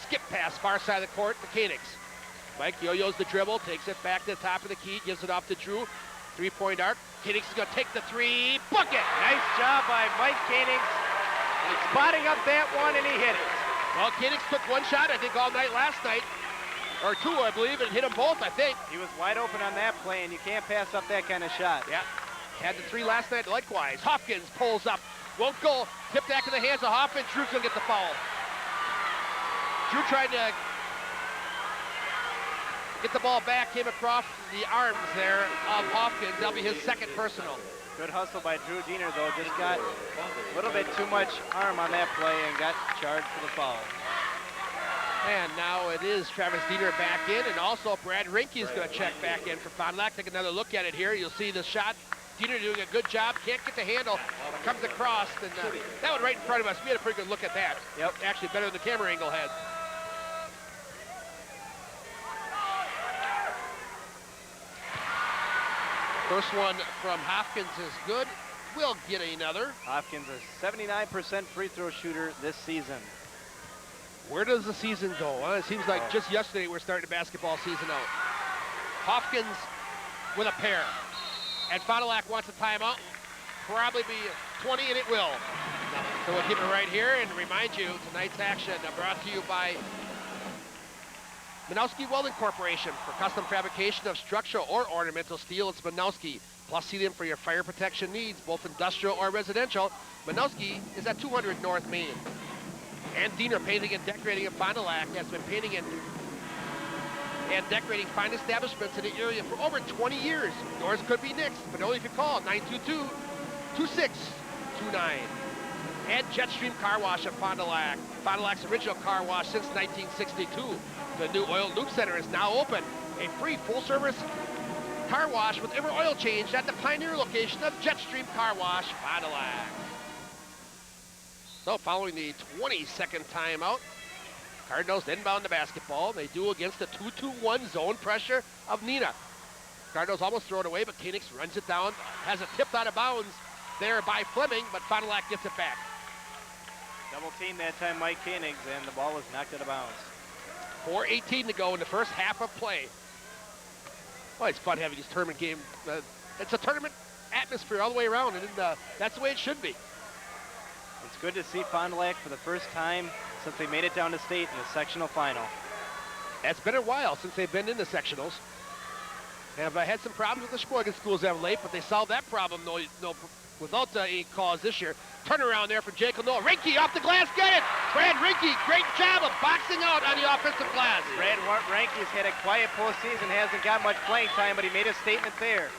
Skip pass, far side of the court to Koenigs. Mike yo-yos the dribble, takes it back to the top of the key, gives it off to Drew. Three-point arc. Koenigs is going to take the three. Bucket! Nice job by Mike Koenigs. Spotting up that one, and he hit it. Well, Koenigs took one shot, I think, all night last night. Or two, I believe, and hit them both, I think. He was wide open on that play, and you can't pass up that kind of shot. Yeah. Had the three last night likewise. Hopkins pulls up. Won't go. Tip back in the hands of Hoffman. Drew's going to get the foul. Drew tried to get the ball back, came across the arms there of Hopkins. That'll be his second personal. Good hustle by Drew Diener, though. Just got a little bit too much arm on that play and got charged for the foul. And now it is Travis Diener back in, and also Brad Rinke is going to check back in for Fond du Lac. Take another look at it here. You'll see the shot. Diener doing a good job. Can't get the handle. Comes across, and that one right in front of us. We had a pretty good look at that. Yep. Actually better than the camera angle had. First one from Hopkins is good. We'll get another. Hopkins is 79% free throw shooter this season. Where does the season go? Well, it seems like just yesterday we're starting the basketball season out. Hopkins with a pair. And Fond du Lac wants a timeout. Probably be 20, and it will. So we'll keep it right here and remind you, tonight's action brought to you by Minowski Welding Corporation. For custom fabrication of structural or ornamental steel, it's Minowski. Plus, see them for your fire protection needs, both industrial or residential. Minowski is at 200 North Main. And Diener Painting and Decorating in Fond du Lac has been painting and decorating fine establishments in the area for over 20 years. Yours could be next, but only if you call 922-2629. And Jetstream Car Wash at Fond du Lac. Fond du Lac's original car wash since 1962. The new Oil Loop Center is now open. A free full-service car wash with every oil change at the Pioneer location of Jetstream Car Wash, Fond du Lac. So following the 22nd timeout, Cardinals inbound the basketball. They do against the 2-2-1 zone pressure of Neenah. Cardinals almost throw it away, but Koenigs runs it down, has it tipped out of bounds there by Fleming, but Fond du Lac gets it back. Double team that time, Mike Koenigs, and the ball was knocked out of bounds. 4:18 to go in the first half of play. Well, it's fun having these tournament games. It's a tournament atmosphere all the way around, and that's the way it should be. It's good to see Fond du Lac for the first time since they made it down to state in the sectional final. It's been a while since they've been in the sectionals. Have had some problems with the Sheboygan schools of late, but they solved that problem without any cause this year. Turnaround there for Jekyll Noah. Rinke off the glass, get it! Brad Rinke, great job of boxing out on the offensive glass. Brad Rinke's had a quiet postseason, hasn't got much playing time, but he made a statement there.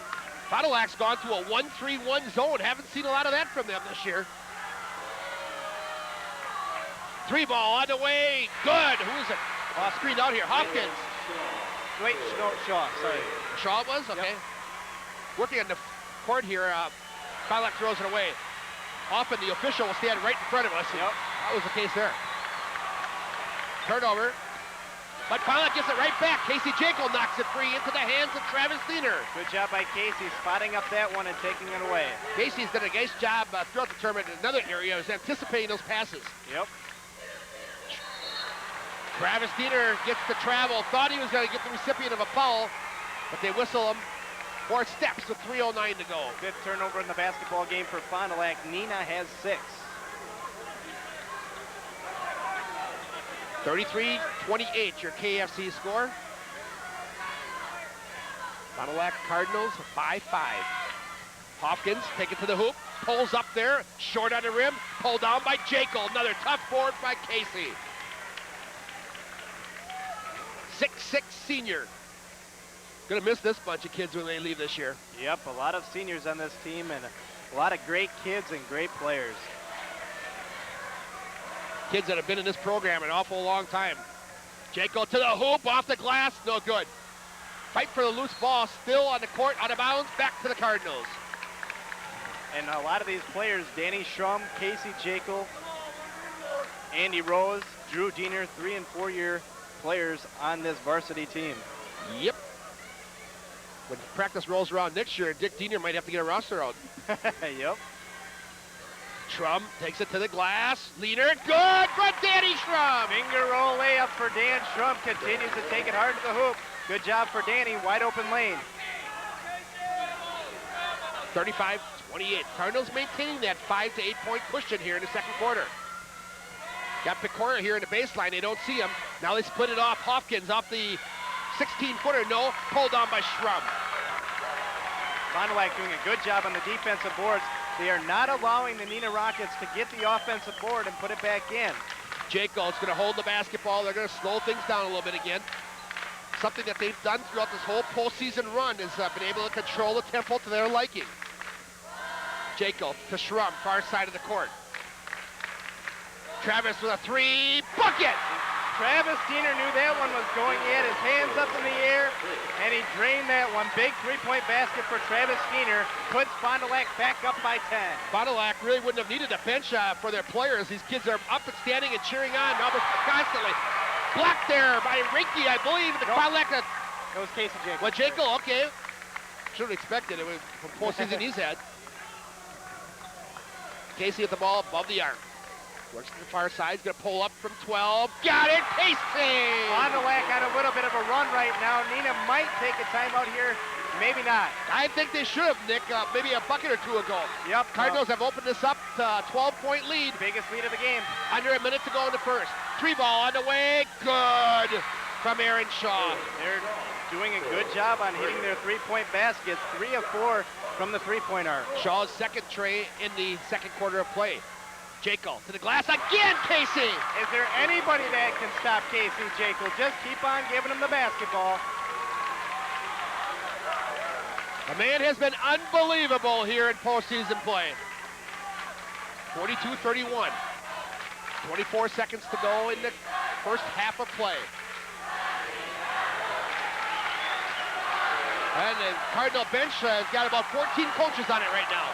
Fond du Lac's gone to a 1-3-1 zone. Haven't seen a lot of that from them this year. 3 ball on the way. Good. Who is it? Screened out here. Hopkins. Wait, no, Shaw. Sorry. Shaw it was? Okay. Yep. Working on the court here. Fond du Lac throws it away. Often the official will stand right in front of us. Yep. That was the case there. Turnover. But Fond du Lac gets it right back. Casey Jekyll knocks it free into the hands of Travis Diener. Good job by Casey spotting up that one and taking it away. Casey's done a nice job throughout the tournament in another area. Is anticipating those passes. Yep. Travis Diener gets the travel. Thought he was going to get the recipient of a foul, but they whistle him for steps with 3:09 to go. Good turnover in the basketball game for Fond du Lac. Neenah has 6. 33-28, your KFC score. Fond du Lac Cardinals 5-5. Hopkins take it to the hoop, pulls up there, short on the rim, pulled down by Jekyll. Another tough board by Casey. 6'6" senior. Gonna miss this bunch of kids when they leave this year. Yep, a lot of seniors on this team and a lot of great kids and great players. Kids that have been in this program an awful long time. Jekyll to the hoop, off the glass, no good. Fight for the loose ball, still on the court, out of bounds, back to the Cardinals. And a lot of these players, Danny Schrum, Casey Jekyll, Andy Rose, Drew Diener, 3- and 4-year players on this varsity team. Yep. When practice rolls around next year, Dick Diener might have to get a roster out. Yep. Schrum takes it to the glass. Leader, good for Danny Schrum. Finger roll layup for Dan Schrum. Continues to take it hard to the hoop. Good job for Danny. Wide open lane. 35-28. Cardinals maintaining that 5 to 8 point cushion here in the second quarter. Got Pecora here in the baseline. They don't see him. Now they split it off. Hopkins off the 16-footer. No. Pulled on by Schrum. Fond du Lac doing a good job on the defensive boards. They are not allowing the Neenah Rockets to get the offensive board and put it back in. Jekyll's going to hold the basketball. They're going to slow things down a little bit again. Something that they've done throughout this whole postseason run is been able to control the tempo to their liking. Jekyll to Schrum, far side of the court. Travis with a 3, bucket! Travis Diener knew that one was going. He had his hands up in the air, and he drained that one. Big 3-point basket for Travis Diener. Puts Fond du Lac back up by 10. Fond du Lac really wouldn't have needed a bench for their players. These kids are up and standing and cheering on almost constantly. Blocked there by Rinke, I believe. The Fond du Lac. It was Casey Jekyll. Well, Jekyll, okay. Should have expected it from postseason he's had. Casey at the ball above the arc. Works to the far side, he's gonna pull up from 12. Got it, Casey! Fond du Lac on a little bit of a run right now. Neenah might take a timeout here, maybe not. I think they should have, Nick, maybe a bucket or two ago. Yep. Cardinals have opened this up to a 12-point lead. Biggest lead of the game. Under a minute to go in the first. 3 ball on the way, good from Aaron Shaw. They're doing a good job on hitting their 3-point baskets. 3 of 4 from the 3-point arc. Shaw's second tray in the second quarter of play. Jekyll to the glass again, Casey. Is there anybody that can stop Casey Jekyll? Just keep on giving him the basketball. The man has been unbelievable here in postseason play. 42-31. 24 seconds to go in the first half of play. And the Cardinal bench has got about 14 coaches on it right now.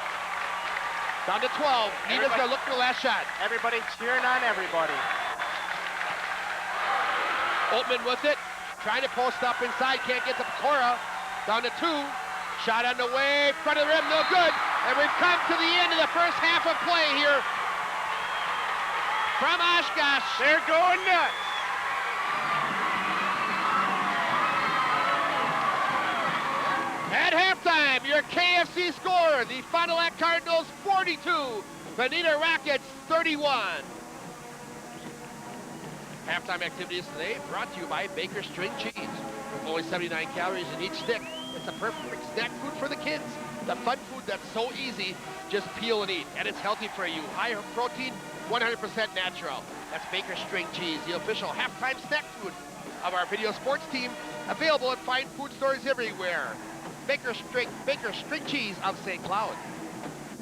Down to 12. Neenah's going to look for the last shot. Everybody cheering on everybody. Altman with it. Trying to post up inside. Can't get to Pecora. Down to 2. Shot on the way. Front of the rim. No good. And we've come to the end of the first half of play here. From Oshkosh. They're going nuts. At halftime, your KFC score, the Fond du Lac Cardinals 42, the Neenah Rockets 31. Halftime activities today brought to you by Baker String Cheese. Only 79 calories in each stick. It's a perfect snack food for the kids. The fun food that's so easy, just peel and eat. And it's healthy for you. High protein, 100% natural. That's Baker String Cheese, the official halftime snack food of our video sports team. Available at fine food stores everywhere. Baker String Cheese of St. Cloud.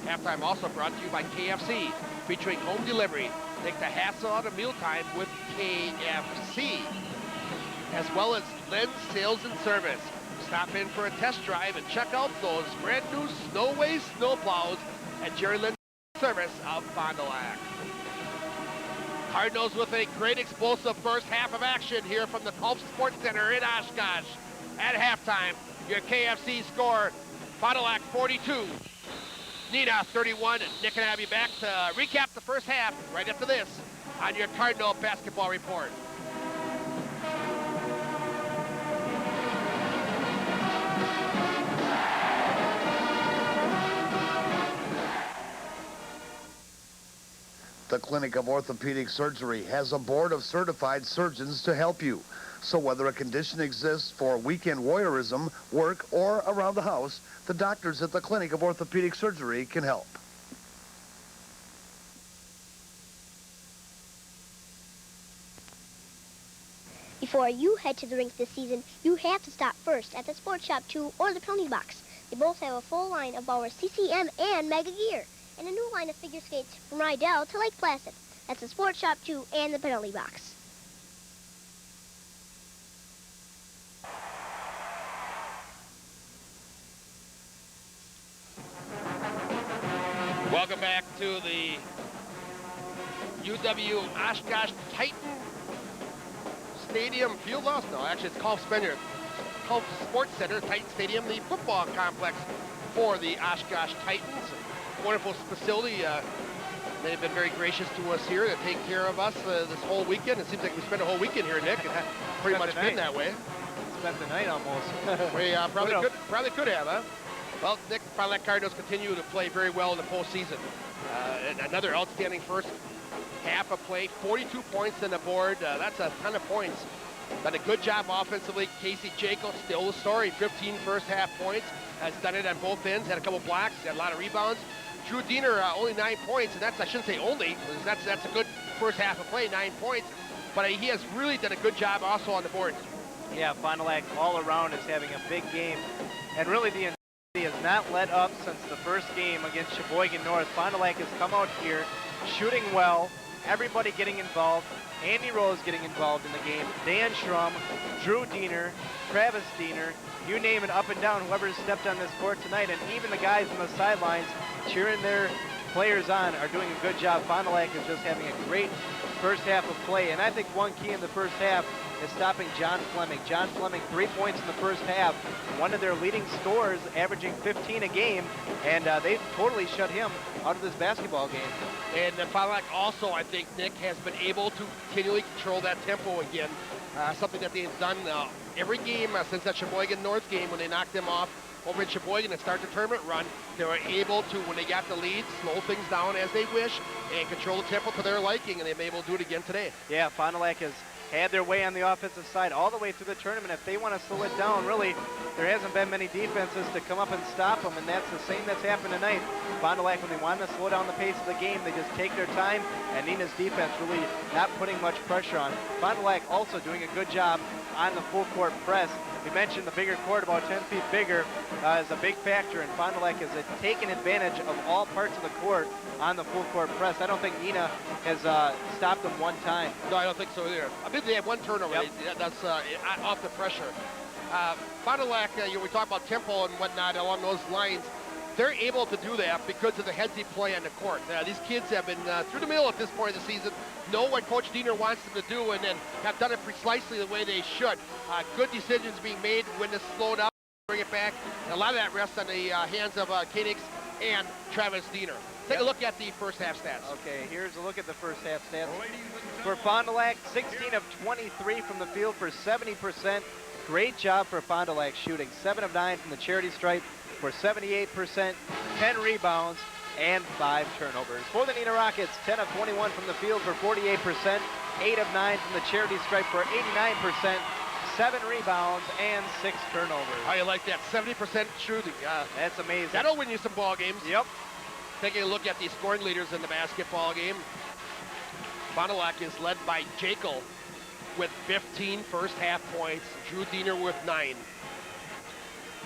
Halftime also brought to you by KFC, featuring home delivery. Take the hassle out of mealtime with KFC. As well as Lens Sales and Service. Stop in for a test drive and check out those brand new Snowway snowplows at Jerry Lens Service of Fond du Lac. Cardinals with a great explosive first half of action here from the Culp Sports Center in Oshkosh. At halftime, your KFC score, Fond du Lac 42, Neenah 31. Nick and I will be back to recap the first half right after this on your Cardinal Basketball Report. The Clinic of Orthopedic Surgery has a board of certified surgeons to help you. So whether a condition exists for weekend voyeurism, work, or around the house, the doctors at the Clinic of Orthopedic Surgery can help. Before you head to the rink this season, you have to stop first at the Sports Shop 2 or the Penalty Box. They both have a full line of our CCM and Mega gear, and a new line of figure skates from Rydell to Lake Placid. That's the Sports Shop 2 and the Penalty Box. Welcome back to the UW Oshkosh Titan Stadium Fieldhouse. No, actually it's Culp Sports Center, Titan Stadium, the football complex for the Oshkosh Titans. Wonderful facility. They've been very gracious to us here to take care of us this whole weekend. It seems like we spent a whole weekend here, Nick. It has pretty much been that way. Spent the night almost. We probably could have, huh? Well, Nick, Fond du Lac Cardinals continue to play very well in the postseason. And another outstanding first half of play, 42 points on the board. That's a ton of points. Done a good job offensively. Casey Jekyll, still the story, 15 first half points. Has done it on both ends, had a couple blocks, had a lot of rebounds. Drew Diener, only 9 points, and that's, I shouldn't say only, because that's a good first half of play, 9 points. But he has really done a good job also on the boards. Yeah, Fond du Lac all around is having a big game. And really the intensity has not let up since the first game against Sheboygan North. Fond du Lac has come out here shooting well, everybody getting involved. Andy Rose getting involved in the game. Dan Schrum, Drew Diener, Travis Diener, you name it, up and down, whoever's stepped on this court tonight, and even the guys on the sidelines cheering their players on are doing a good job. Fond du Lac is just having a great first half of play, and I think one key in the first half is stopping John Fleming. John Fleming, 3 points in the first half, one of their leading scorers, averaging 15 a game, and they totally shut him out of this basketball game. And Fond du Lac also, I think, Nick, has been able to continually control that tempo again. Something that they've done every game since that Sheboygan North game when they knocked them off over in Sheboygan and start the tournament run. They were able to, when they got the lead, slow things down as they wish and control the tempo to their liking, and they've been able to do it again today. Yeah, Fond du Lac has had their way on the offensive side all the way through the tournament. If they want to slow it down, really, there hasn't been many defenses to come up and stop them, and that's the same that's happened tonight. Fond du Lac, when they want to slow down the pace of the game, they just take their time, and Neenah's defense really not putting much pressure on. Fond du Lac also doing a good job on the full court press. We mentioned the bigger court, about 10 feet bigger, is a big factor, and Fond du Lac has taken advantage of all parts of the court on the full court press. I don't think Neenah has stopped them one time. No, I don't think so either. I think they have one turnover. Yep. That's off the pressure. Fond du Lac, we talk about tempo and whatnot along those lines. They're able to do that because of the heads they play on the court. These kids have been through the middle at this point of the season, know what Coach Diener wants them to do, and then have done it precisely the way they should. Good decisions being made when to slow down, bring it back. And a lot of that rests on the hands of Koenigs and Travis Diener. Take a look at the first half stats. Okay, here's a look at the first half stats. For Fond du Lac, 16 of 23 from the field for 70%. Great job for Fond du Lac shooting. 7 of 9 from the charity stripe for 78%, 10 rebounds, and 5 turnovers. For the Neenah Rockets, 10 of 21 from the field for 48%, 8 of 9 from the charity stripe for 89%, 7 rebounds, and 6 turnovers. How you like that? 70% shooting. That's amazing. That'll win you some ball games. Yep. Taking a look at the scoring leaders in the basketball game. Fond du Lac is led by Jekyll with 15 first half points. Drew Diener with 9.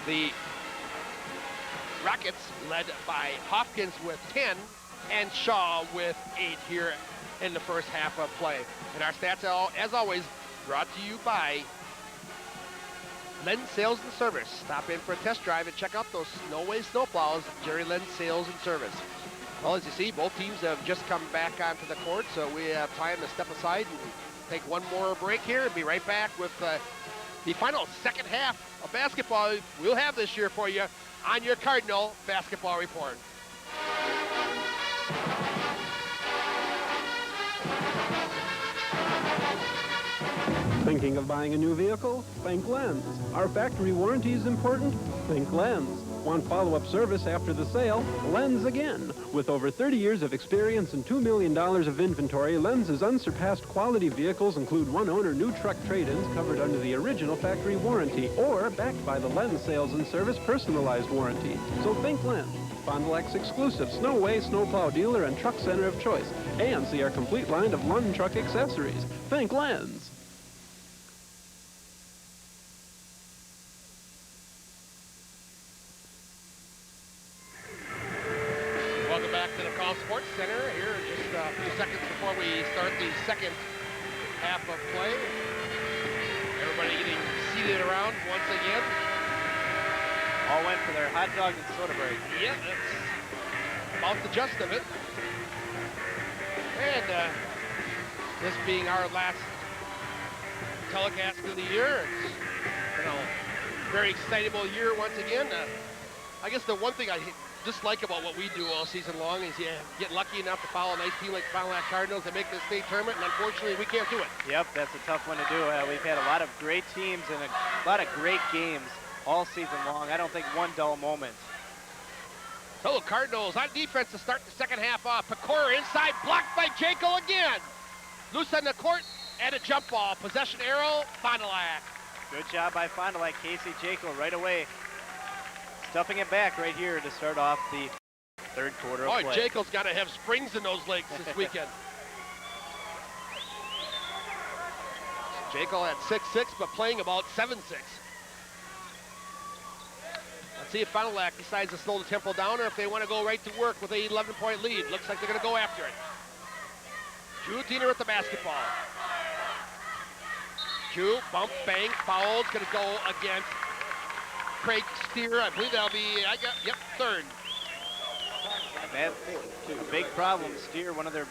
The Rockets led by Hopkins with 10 and Shaw with 8 here in the first half of play. And our stats, as always, brought to you by Lens Sales and Service. Stop in for a test drive and check out those Snowway snowplows, Jerry Lens Sales and Service. Well, as you see, both teams have just come back onto the court, so we have time to step aside and take one more break here and be right back with the final second half of basketball we'll have this year for you on your Cardinal Basketball Report. Thinking of buying a new vehicle? Think Lens. Our factory warranty is important? Think Lens. Want follow-up service after the sale? Lens again. With over 30 years of experience and $2 million of inventory, Lens's unsurpassed quality vehicles include one-owner new truck trade-ins covered under the original factory warranty or backed by the Lens Sales and Service personalized warranty. So think Lens. Fond du Lac's exclusive Snowway snowplow dealer and truck center of choice. And see our complete line of Lund truck accessories. Think Lens. Welcome back to the Call Sports Center here just a few seconds before we start the second half of play. Everybody getting seated around once again. All went for their hot dog and soda break. Yeah, that's about the gist of it. And this being our last telecast of the year, it's been a very excitable year once again. I guess the one thing I dislike about what we do all season long is you get lucky enough to follow a nice team like the Fond du Lac Cardinals and make the state tournament, and unfortunately we can't do it. Yep, that's a tough one to do. We've had a lot of great teams and a lot of great games all season long. I don't think one dull moment. So Cardinals on defense to start the second half off. Pecora inside, blocked by Jekyll again. Loose on the court and a jump ball. Possession arrow, Fond du Lac. Good job by Fond du Lac. Casey Jekyll right away. Stuffing it back right here to start off the third quarter of play. Jekyll's got to have springs in those legs this weekend. Jekyll at 6'6", but playing about 7'6". Let's see if Fond du Lac decides to slow the tempo down or if they want to go right to work with a 11-point lead. Looks like they're going to go after it. Drew Diener with the basketball. Drew, bump, bang, fouled. Going to go against Craig Steer. I believe that'll be, third. That's a big problem. Steer, one of their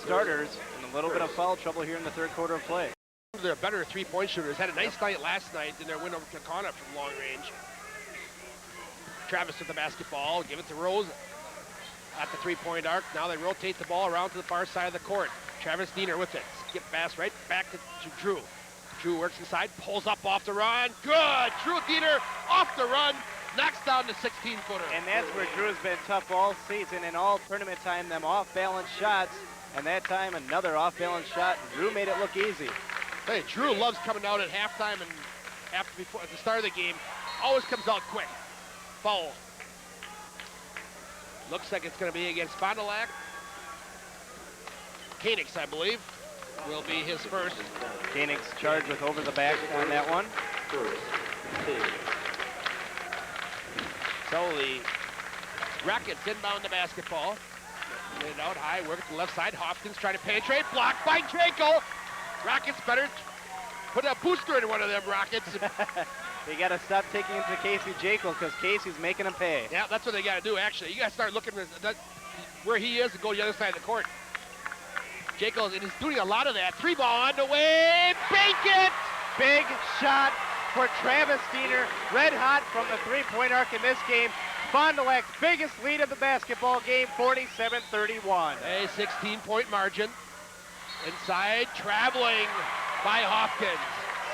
starters, in a little bit of foul trouble here in the third quarter of play. They're better three-point shooters. Had a nice night last night in their win over Kakana from long range. Travis with the basketball, give it to Rose at the three-point arc. Now they rotate the ball around to the far side of the court. Travis Diener with it. Skip pass right back to Drew. Drew works inside, pulls up off the run. Good! Drew Diener off the run, knocks down the 16-footer. And that's where Drew's been tough all season and all tournament time, them off-balance shots. And that time, another off-balance shot. Drew made it look easy. Hey, Drew loves coming out at halftime and at the start of the game. Always comes out quick. Foul. Looks like it's going to be against Fond du Lac. Koenigs, I believe, will be his first. Koenigs charged with over the back on that one. So the Rockets inbound the basketball. Get it out high, work at the left side. Hopkins trying to penetrate, blocked by Jaco. Rockets better put a booster in one of them Rockets. They got to stop taking it to Casey Jaco because Casey's making him pay. Yeah, that's what they got to do, actually. You got to start looking at where he is and go to the other side of the court. Jaco, and he's doing a lot of that. 3-ball on the way, bank it! Big shot for Travis Diener, red hot from the three-point arc in this game. Fond du Lac's biggest lead of the basketball game, 47-31. A 16-point margin. Inside, traveling by Hopkins.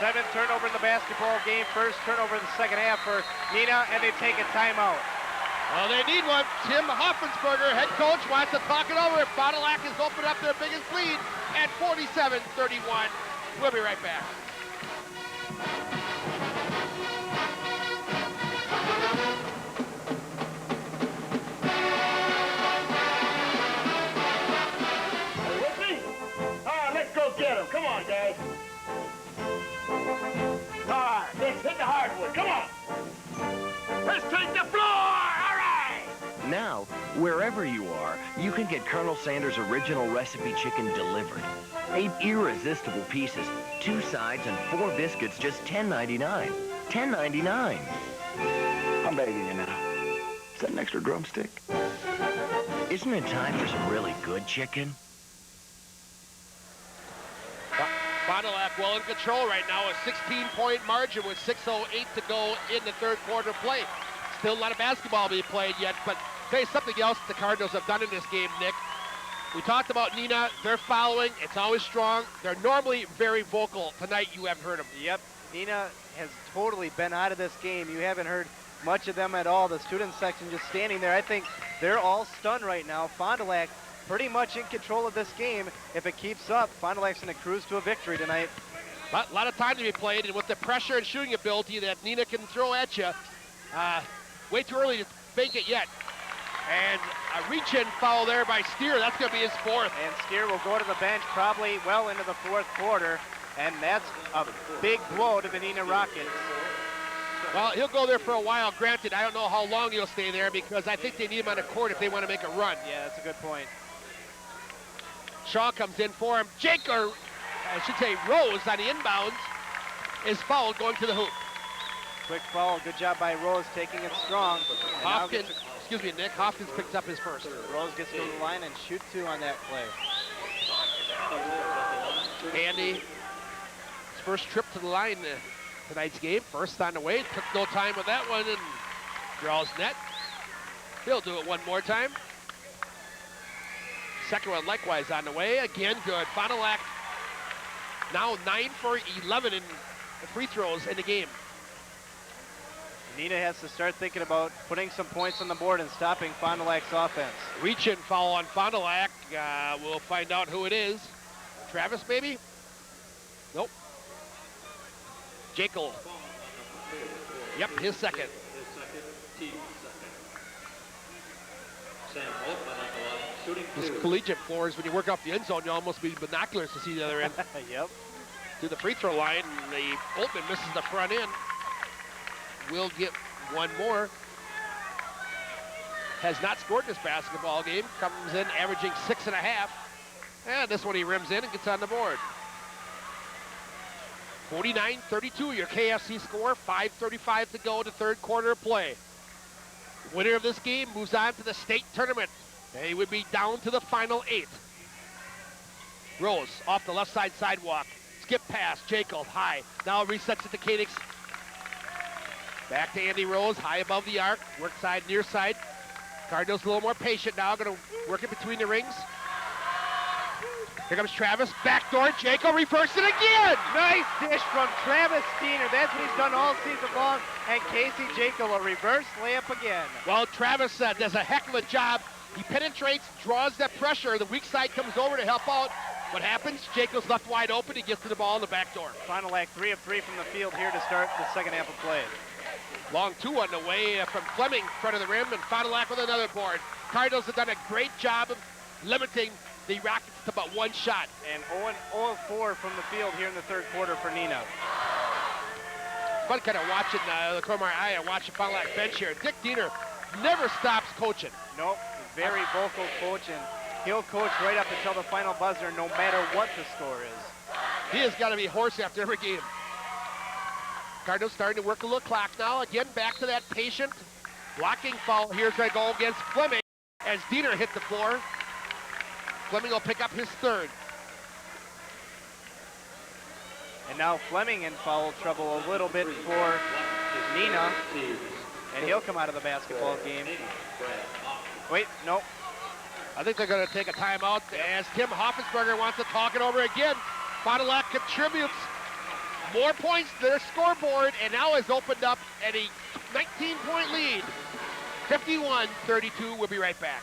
7th turnover in the basketball game, first turnover in the second half for Neenah, and they take a timeout. Well, they need one. Tim Hoffensberger, head coach, wants to talk it over. Fond du Lac has opened up their biggest lead at 47-31. We'll be right back. With me? All right, let's go get him. Come on, guys. All right, let's hit the hardwood. Come on. Let's take the floor. All right. Now, wherever you are, you can get Colonel Sanders' original recipe chicken delivered. 8 irresistible pieces, 2 sides, and 4 biscuits, just $10.99. $10.99. I'm begging you now. Is that an extra drumstick? Isn't it time for some really good chicken? Fond du Lac well in control right now, a 16-point margin with 6:08 to go in the third quarter play. Still a lot of basketball being played yet, but I'll tell you something else the Cardinals have done in this game, Nick. We talked about Neenah. They're following. It's always strong. They're normally very vocal. Tonight, you haven't heard them. Yep, Neenah has totally been out of this game. You haven't heard much of them at all. The student section just standing there. I think they're all stunned right now. Fond du Lac pretty much in control of this game. If it keeps up, Fond du Lac's going to cruise to a victory tonight. A lot of time to be played, and with the pressure and shooting ability that Neenah can throw at you, way too early to bank it yet. And a reach-in foul there by Steer. That's going to be his 4th. And Steer will go to the bench probably well into the 4th quarter, and that's a big blow to the Neenah Rockets. Well, he'll go there for a while. Granted, I don't know how long he'll stay there because I think they need him on the court if they want to make a run. Yeah, that's a good point. Shaw comes in for him. Rose on the inbounds is fouled going to the hoop. Quick foul. Good job by Rose taking it strong. Hopkins picks up his first. Rose gets to the line and shoot 2 on that play. Andy, his first trip to the line tonight's game. First on the way. Took no time with that one and draws net. He'll do it one more time. Second one likewise on the way. Again, good. Fond du Lac now 9 for 11 in the free throws in the game. Neenah has to start thinking about putting some points on the board and stopping Fond du Lac's offense. Reach-in foul on Fond du Lac. We'll find out who it is. Travis, maybe? Nope. Jekyll. Yep, his second. These collegiate floors, when you work off the end zone, you almost need binoculars to see the other end. Yep. To the free throw line, the Boltman misses the front end. Will get one more. Has not scored this basketball game. Comes in averaging 6.5. And this one he rims in and gets on the board. 49-32, your KFC score. 5:35 to go to third quarter play. Winner of this game moves on to the state tournament. They would be down to the final 8. Rose off the left side sidewalk. Skip pass, Jacob high. Now resets it to Koenigs. Back to Andy Rose, high above the arc. Work side, near side. Cardinals a little more patient now, going to work it between the rings. Here comes Travis, backdoor, Jacob reverses it again! Nice dish from Travis Diener. That's what he's done all season long. And Casey Jacob a reverse layup again. Well, Travis does a heck of a job. He penetrates, draws that pressure. The weak side comes over to help out. What happens? Jacob's left wide open. He gets to the ball in the back door. Fond du Lac 3 of 3 from the field here to start the second half of play. Long 2 on the way from Fleming in front of the rim, and Fond du Lac with another board. Cardinals have done a great job of limiting the Rockets to about 1 shot. And 0 of 4 from the field here in the third quarter for Neenah. Fun kind of watching the corner of my eye and watching Fond du Lac bench here. Dick Diener never stops coaching. Nope, he's very vocal coach, and he'll coach right up until the final buzzer, no matter what the score is. He has got to be hoarse after every game. Cardinals starting to work a little clock now. Again, back to that patient blocking foul. Here's a goal against Fleming as Diener hit the floor. Fleming will pick up his 3rd. And now Fleming in foul trouble a little bit for Neenah, and he'll come out of the basketball game. Wait, no. I think they're going to take a timeout as Tim Hoffensberger wants to talk it over again. Fond du Lac contributes more points to their scoreboard and now has opened up at a 19-point lead. 51-32. We'll be right back.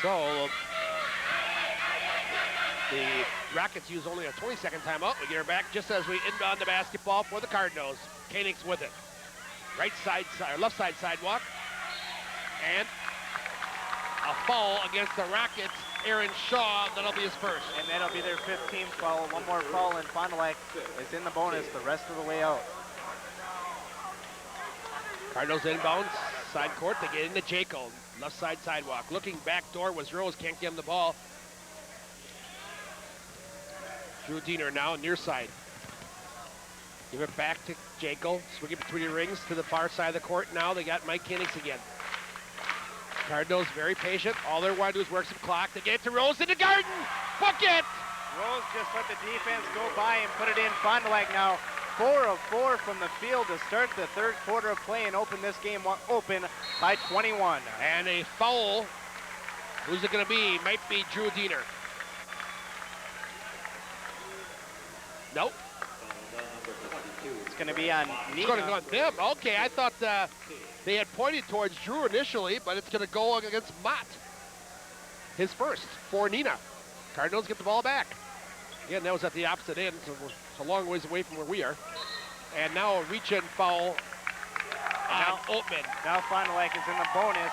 So the Rockets use only a 20-second timeout. We get her back just as we inbound the basketball for the Cardinals. Koenig's with it. Right side, left side sidewalk. And a foul against the Rockets. Aaron Shaw, that'll be his first. And that'll be their 15th foul. One more foul, and Fond du Lac is in the bonus the rest of the way out. Cardinals inbounds, side court. They get into Jaco. Left side sidewalk. Looking back door was Rose. Can't get him the ball. Drew Diener now near side. Give it back to Jaco. Swing it between the rings to the far side of the court. Now they got Mike Koenigs again. Cardinals very patient. All they want to do is work some clock. They get it to Rose in the garden. Bucket! Rose just let the defense go by and put it in. Fond du Lac now 4 of 4 from the field to start the third quarter of play and open this game open by 21. And a foul. Who's it going to be? Might be Drew Diener. Nope. It's going to be on Neenah. It's going to go on them. Okay, I thought they had pointed towards Drew initially, but it's going to go against Mott. His first for Neenah. Cardinals get the ball back. Again, that was at the opposite end, so it's a long ways away from where we are. And now a reach-in foul on Oatman. Now Fond du Lac is in the bonus,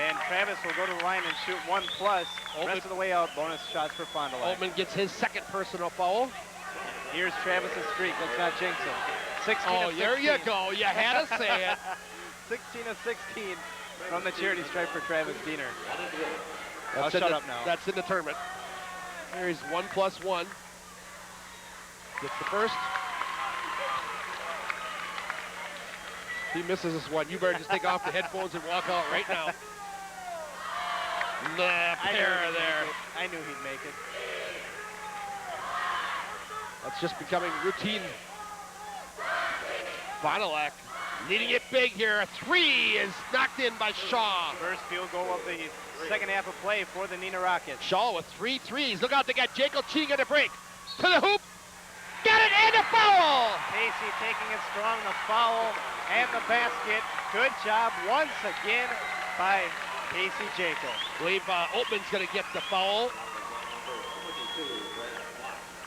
and Travis will go to the line and shoot 1+. Rest of the way out, bonus shots for Fond du Lac. Oatman gets his 2nd personal foul. Here's Travis's streak. Let's not jinx him. 16 oh, of 16. There you go. You had to say it. 16 of 16 from the charity stripe for Travis Diener. I'll Shut up now. That's in the tournament. Here's 1+1. Gets the first. He misses this one. You better just take off the headphones and walk out right now. Pair there. I knew he'd make it. That's just becoming routine. Fond du Lac leading it big here. A 3 is knocked in by Shaw. First field goal of the second half of play for the Neenah Rockets. Shaw with 3 threes. Look out, they got Jacob cheating at a break. To the hoop. Got it, and a foul! Casey taking it strong, the foul and the basket. Good job once again by Casey Jacob. I believe Oatman's going to get the foul.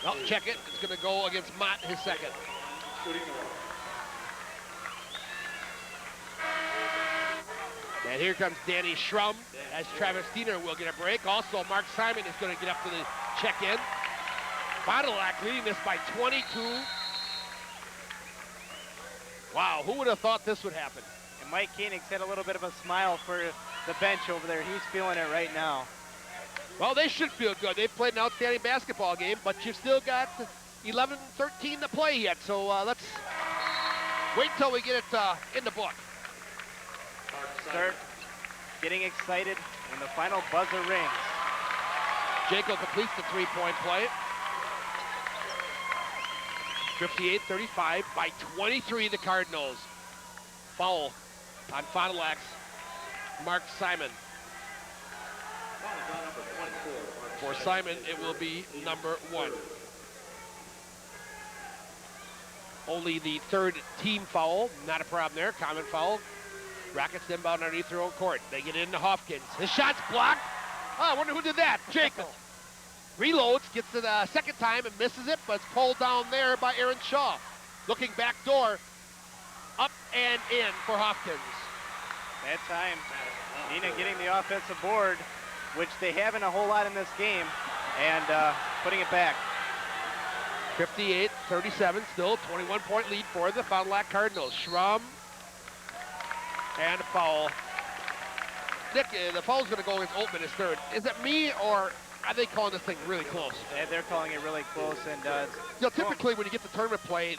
Oh, check it. It's going to go against Mott, his 2nd. And here comes Danny Schrum as Travis Diener will get a break. Also, Mark Simon is going to get up to the check-in. Fond du Lac leading this by 22. Wow, who would have thought this would happen? And Mike Koenigs had a little bit of a smile for the bench over there. He's feeling it right now. Well, they should feel good. They've played an outstanding basketball game, but you've still got 11-13 to play yet. So let's wait until we get it in the book. getting excited when the final buzzer rings. Jaco completes the three-point play. 58-35 by 23, the Cardinals. Foul on Fond du Lac's Mark Simon. For Simon, it will be number 1. Only the third team foul, not a problem there, common foul. Rockets inbound underneath their own court. They get into Hopkins. His shot's blocked. Oh, I wonder who did that. Jaco. Reloads, gets it a second time and misses it, but it's pulled down there by Aaron Shaw. Looking back door, up and in for Hopkins. That time, Neenah getting the offensive board, which they haven't a whole lot in this game, and putting it back. 58-37, still 21-point lead for the Fond du Lac Cardinals. Schrum and a foul. Nick, the foul's going to go against Oatman his third. Is it me, or are they calling this thing really close? And they're calling it really close, and you know, typically when you get the tournament play,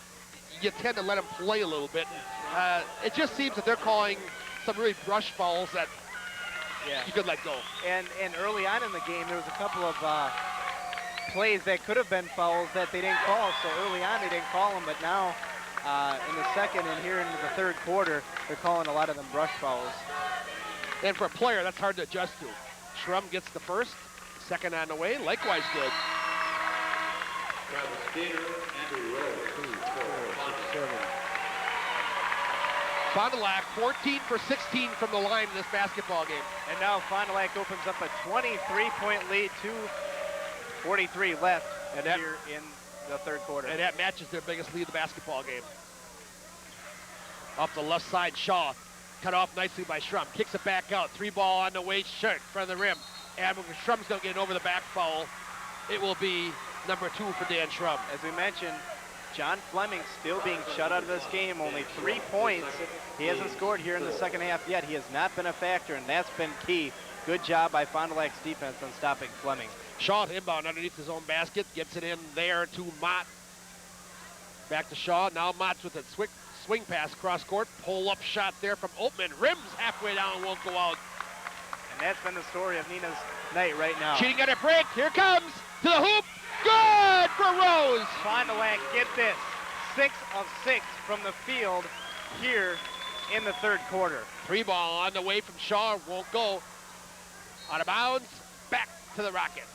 you tend to let them play a little bit. It just seems that they're calling some really brush fouls that you could let go. And early on in the game, there was a couple of plays that could have been fouls that they didn't call. So early on, they didn't call them, but now in the second and here into the third quarter, they're calling a lot of them brush fouls. And for a player, that's hard to adjust to. Schrum gets the first, second on the way, likewise good. Fond du Lac 14 for 16 from the line in this basketball game. And now Fond du Lac opens up a 23-point lead, 2:43 left here in the third quarter. And that matches their biggest lead of the basketball game. Off the left side, Shaw. Cut off nicely by Schrum. Kicks it back out. 3-ball on the way, short in front of the rim. And Schrum's going to get an over the back foul. It will be number 2 for Dan Schrum. As we mentioned, John Fleming still being shut out of this game. Only 3 points. He hasn't scored here in the second half yet. He has not been a factor, and that's been key. Good job by Fond du Lac's defense on stopping Fleming. Shaw inbound underneath his own basket. Gets it in there to Mott. Back to Shaw. Now Mott's with a swing pass cross court. Pull-up shot there from Oatman. Rims halfway down, won't go out. And that's been the story of Neenah's night right now. Cheating at a break. Here comes to the hoop. Good for Rose. Fond du Lac, get this. 6 of 6 from the field here in the third quarter. 3-ball on the way from Shaw. Won't go. Out of bounds. Back to the Rockets.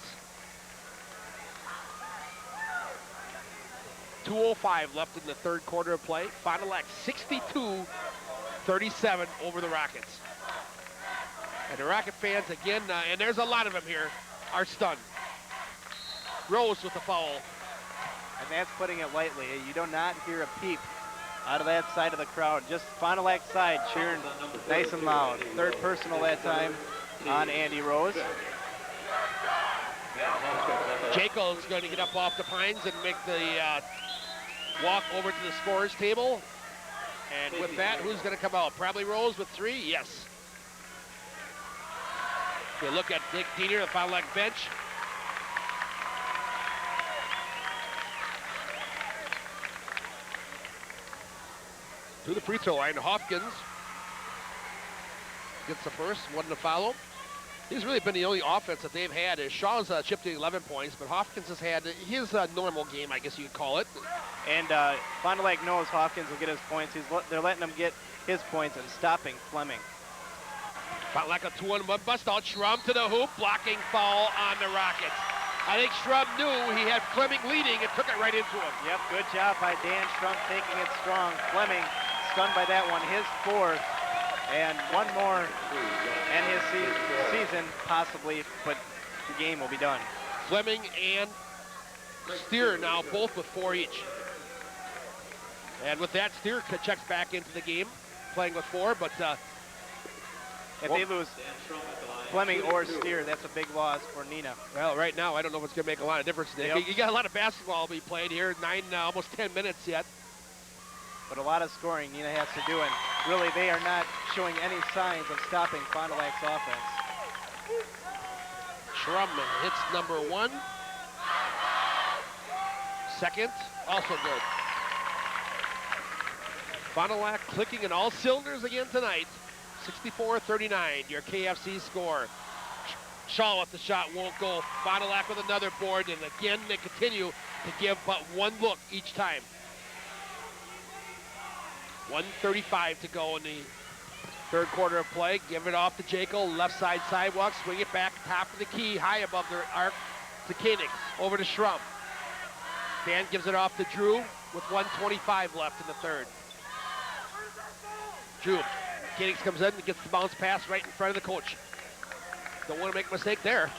2:05 left in the third quarter of play. Fond du Lac 62-37 over the Rockets. And the Rocket fans, again, and there's a lot of them here, are stunned. Rose with the foul. And that's putting it lightly. You do not hear a peep out of that side of the crowd. Just Fond du Lac side cheering nice and loud. Third personal that time on Andy Rose. Jaco's going to get up off the pines and make the walk over to the scorer's table. And with that, who's going to come out? Probably Rose with 3? Yes. Okay, look at Nick Diener, the Fond du Lac bench. To the free throw line, Hopkins gets the first, one to follow. He's really been the only offense that they've had. Shaw's chipped in 11 points, but Hopkins has had his normal game, I guess you could call it. And Fond du Lac knows Hopkins will get his points. They're letting him get his points and stopping Fleming. Fond du Lac a 2-on-1 bust out. Schrum to the hoop, blocking foul on the Rockets. I think Schrum knew he had Fleming leading and took it right into him. Yep, good job by Dan Schrum taking it strong. Fleming stunned by that one, his 4th. And one more and his season possibly, but the game will be done. Fleming and Steer now both with 4 each. And with that, Steer checks back into the game, playing with 4, but if they lose Fleming or Steer, that's a big loss for Neenah. Well, right now, I don't know if it's going to make a lot of difference, Nick. Yep. You got a lot of basketball to be played here, almost 10 minutes yet. But a lot of scoring Neenah has to do, and really they are not showing any signs of stopping Fond du Lac's offense. Schrum hits number 1. Second, also good. Fond du Lac clicking in all cylinders again tonight. 64-39, your KFC score. Shaw with the shot, won't go. Fond du Lac with another board, and again they continue to give but one look each time. 1:35 to go in the third quarter of play. Give it off to Jekyll, left side sidewalk, swing it back, top of the key, high above the arc to Koenig, over to Schrum. Dan gives it off to Drew with 1:25 left in the third. Drew, Koenig comes in and gets the bounce pass right in front of the coach. Don't want to make a mistake there.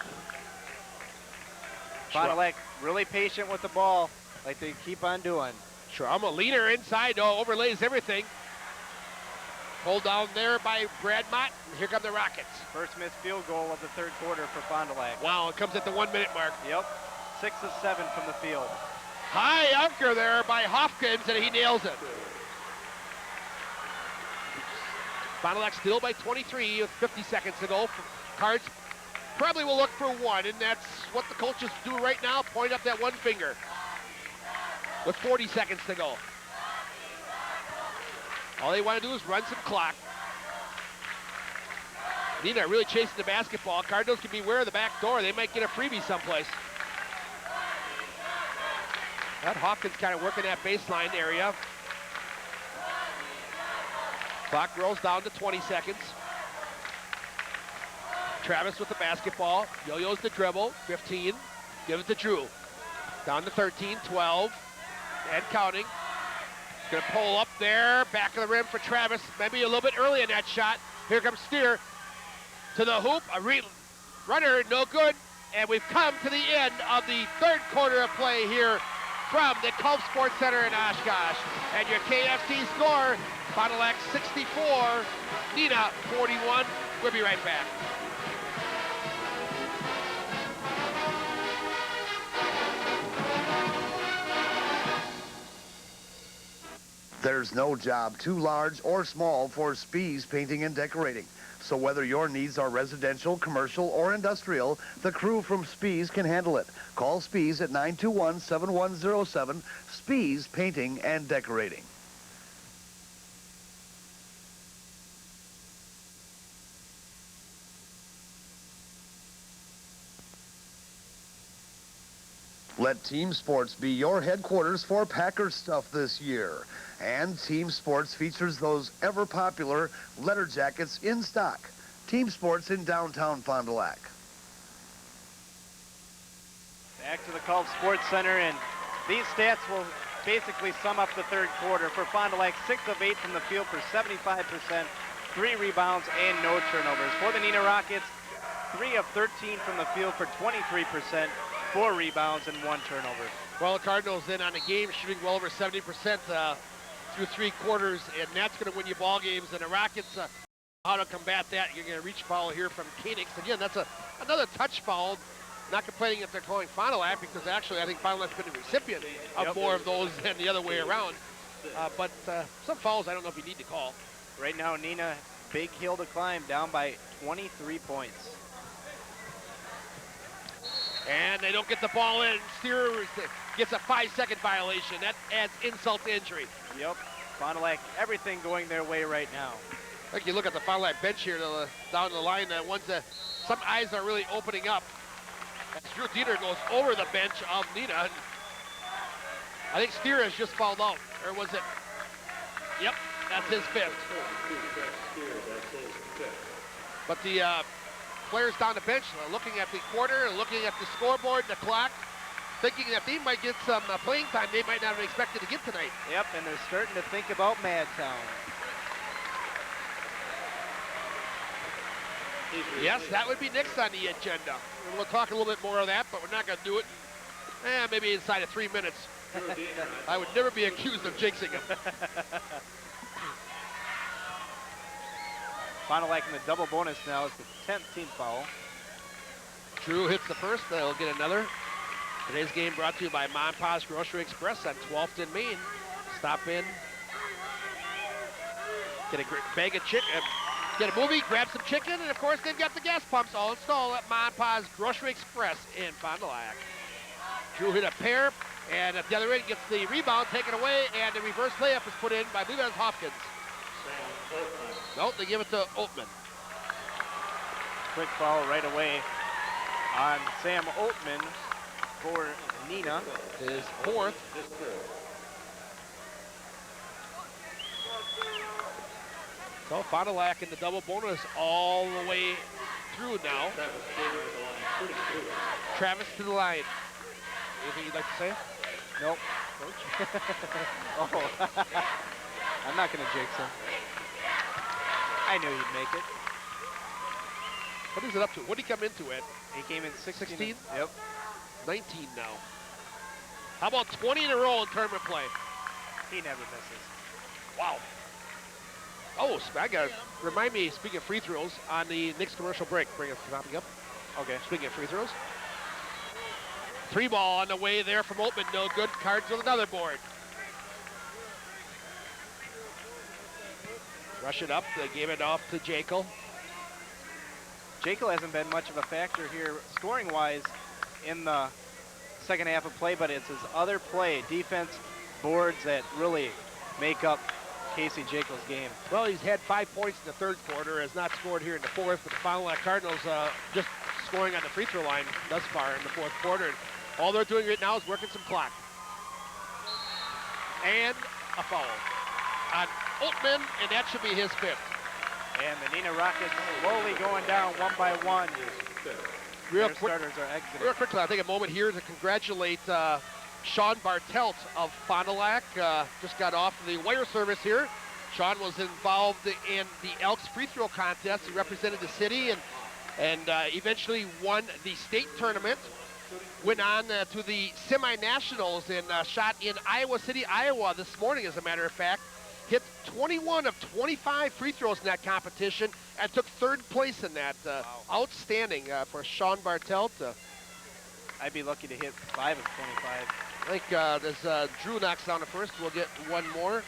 Fond du Lac really patient with the ball, like they keep on doing. Schrum, a leader inside, overlays everything. Pulled down there by Brad Mott, and here come the Rockets. First missed field goal of the third quarter for Fond du Lac. Wow, it comes at the 1 minute mark. Yep, 6 of 7 from the field. High anchor there by Hopkins, and he nails it. Fond du Lac still by 23 with 50 seconds to go. Cards probably will look for one, and that's what the coaches do right now, point up that one finger. With 40 seconds to go. All they want to do is run some clock. Neenah really chasing the basketball. Cardinals can beware of the back door. They might get a freebie someplace. That Hopkins kind of working that baseline area. Clock rolls down to 20 seconds. Travis with the basketball. Yo-yo's the dribble. 15. Give it to Drew. Down to 13, 12. And counting. Gonna pull up there. Back of the rim for Travis. Maybe a little bit early in that shot. Here comes Steer to the hoop. A runner, no good. And we've come to the end of the third quarter of play here from the Culp Sports Center in Oshkosh. And your KFC score, Fond du Lac 64, Neenah 41. We'll be right back. There's no job too large or small for Spies Painting and Decorating. So whether your needs are residential, commercial, or industrial, the crew from Spies can handle it. Call Spies at 921-7107, Spies Painting and Decorating. Let Team Sports be your headquarters for Packer stuff this year. And Team Sports features those ever-popular letter jackets in stock. Team Sports in downtown Fond du Lac. Back to the Culp Sports Center, and these stats will basically sum up the third quarter. For Fond du Lac, 6 of 8 from the field for 75%, 3 rebounds, and no turnovers. For the Neenah Rockets, 3 of 13 from the field for 23%, 4 rebounds, and 1 turnover. Well, the Cardinals in on the game shooting well over 70% through 3 quarters, and that's going to win you ball games. And the Rockets, how to combat that? You're going to reach foul here from Koenig. Again, that's another touch foul. Not complaining if they're calling Fond du Lac, because actually I think Fond du Lac's been the recipient of more of those than the other way around. But some fouls I don't know if you need to call. Right now, Neenah, big hill to climb, down by 23 points. And they don't get the ball in. Steer gets a 5-second violation. That adds insult to injury. Yep. Fond du Lac, everything going their way right now. I think you look at the Fond du Lac bench here down the line, that ones that some eyes are really opening up. As Drew Diener goes over the bench of Neenah. I think Steer has just fouled out. Or was it? Yep, that's his 5th. But the players down the bench looking at the quarter, looking at the scoreboard, the clock, thinking that they might get some playing time they might not have expected to get tonight. Yep, and they're starting to think about Madtown. Yes, that would be next on the agenda. We'll talk a little bit more of that, but we're not going to do it. Maybe inside of 3 minutes. I would never be accused of jinxing him. Fond du Lac in the double bonus now is the 10th team foul. Drew hits the first, they'll get another. Today's game brought to you by Mom and Pa's Grocery Express on 12th and Main. Stop in, get a bag of chicken, get a movie, grab some chicken, and of course they've got the gas pumps all installed at Mom and Pa's Grocery Express in Fond du Lac. Drew hit a pair, and at the other end gets the rebound taken away, and the reverse layup is put in by, I believe that was Hopkins. Nope, they give it to Oatman. Quick foul right away on Sam Oatman for Neenah. His fourth. So Fond du Lac in the double bonus all the way through now. Travis to the line. Anything you'd like to say? Nope. Coach? Oh, I'm not going to jinx him. I knew he'd make it. What is it up to? What did he come into at? He came in 16. 16? Yep. 19 now. How about 20 in a row in tournament play? He never misses. Wow. Oh, I got to remind me, speaking of free throws, on the next commercial break. Bring it topic up. Okay. Speaking of free throws. 3 ball on the way there from Oatman. No good. Cards with another board. Rush it up. They gave it off to Jekyll. Jekyll hasn't been much of a factor here scoring-wise in the second half of play, but it's his other play, defense, boards that really make up Casey Jekyll's game. Well, he's had 5 points in the third quarter, has not scored here in the fourth, but the Fond du Lac Cardinals just scoring on the free throw line thus far in the fourth quarter. All they're doing right now is working some clock. And a foul on Oatman, and that should be his fifth. And the Neenah Rockets slowly going down one by one. Real Their starters are exiting. Real quickly, I'll take a moment here to congratulate Sean Bartelt of Fond du Lac. Just got off the wire service here. Sean was involved in the Elks free throw contest. He represented the city and eventually won the state tournament. Went on to the semi-nationals and shot in Iowa City, Iowa this morning, as a matter of fact. Hit 21 of 25 free throws in that competition and took third place in that. Wow. Outstanding for Sean Bartelt. I'd be lucky to hit 5 of 25. I think as Drew knocks down the first, we'll get one more.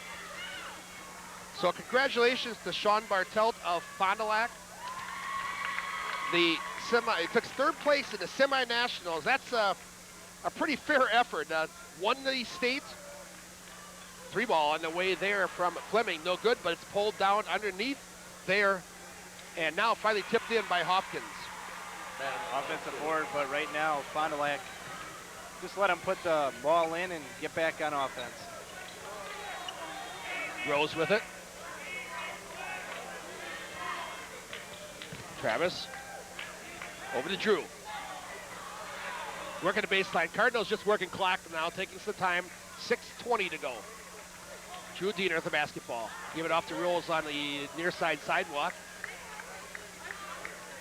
So congratulations to Sean Bartelt of Fond du Lac. He took third place in the semi-nationals. That's a pretty fair effort. Won the state. 3 ball on the way there from Fleming. No good, but it's pulled down underneath there. And now finally tipped in by Hopkins. Offensive board, but right now, Fond du Lac, just let him put the ball in and get back on offense. Rose with it. Travis. Over to Drew. Working the baseline. Cardinals just working clock now, taking some time. 6:20 to go. Drew Diener with the basketball. Give it off to Rose on the near side sidewalk.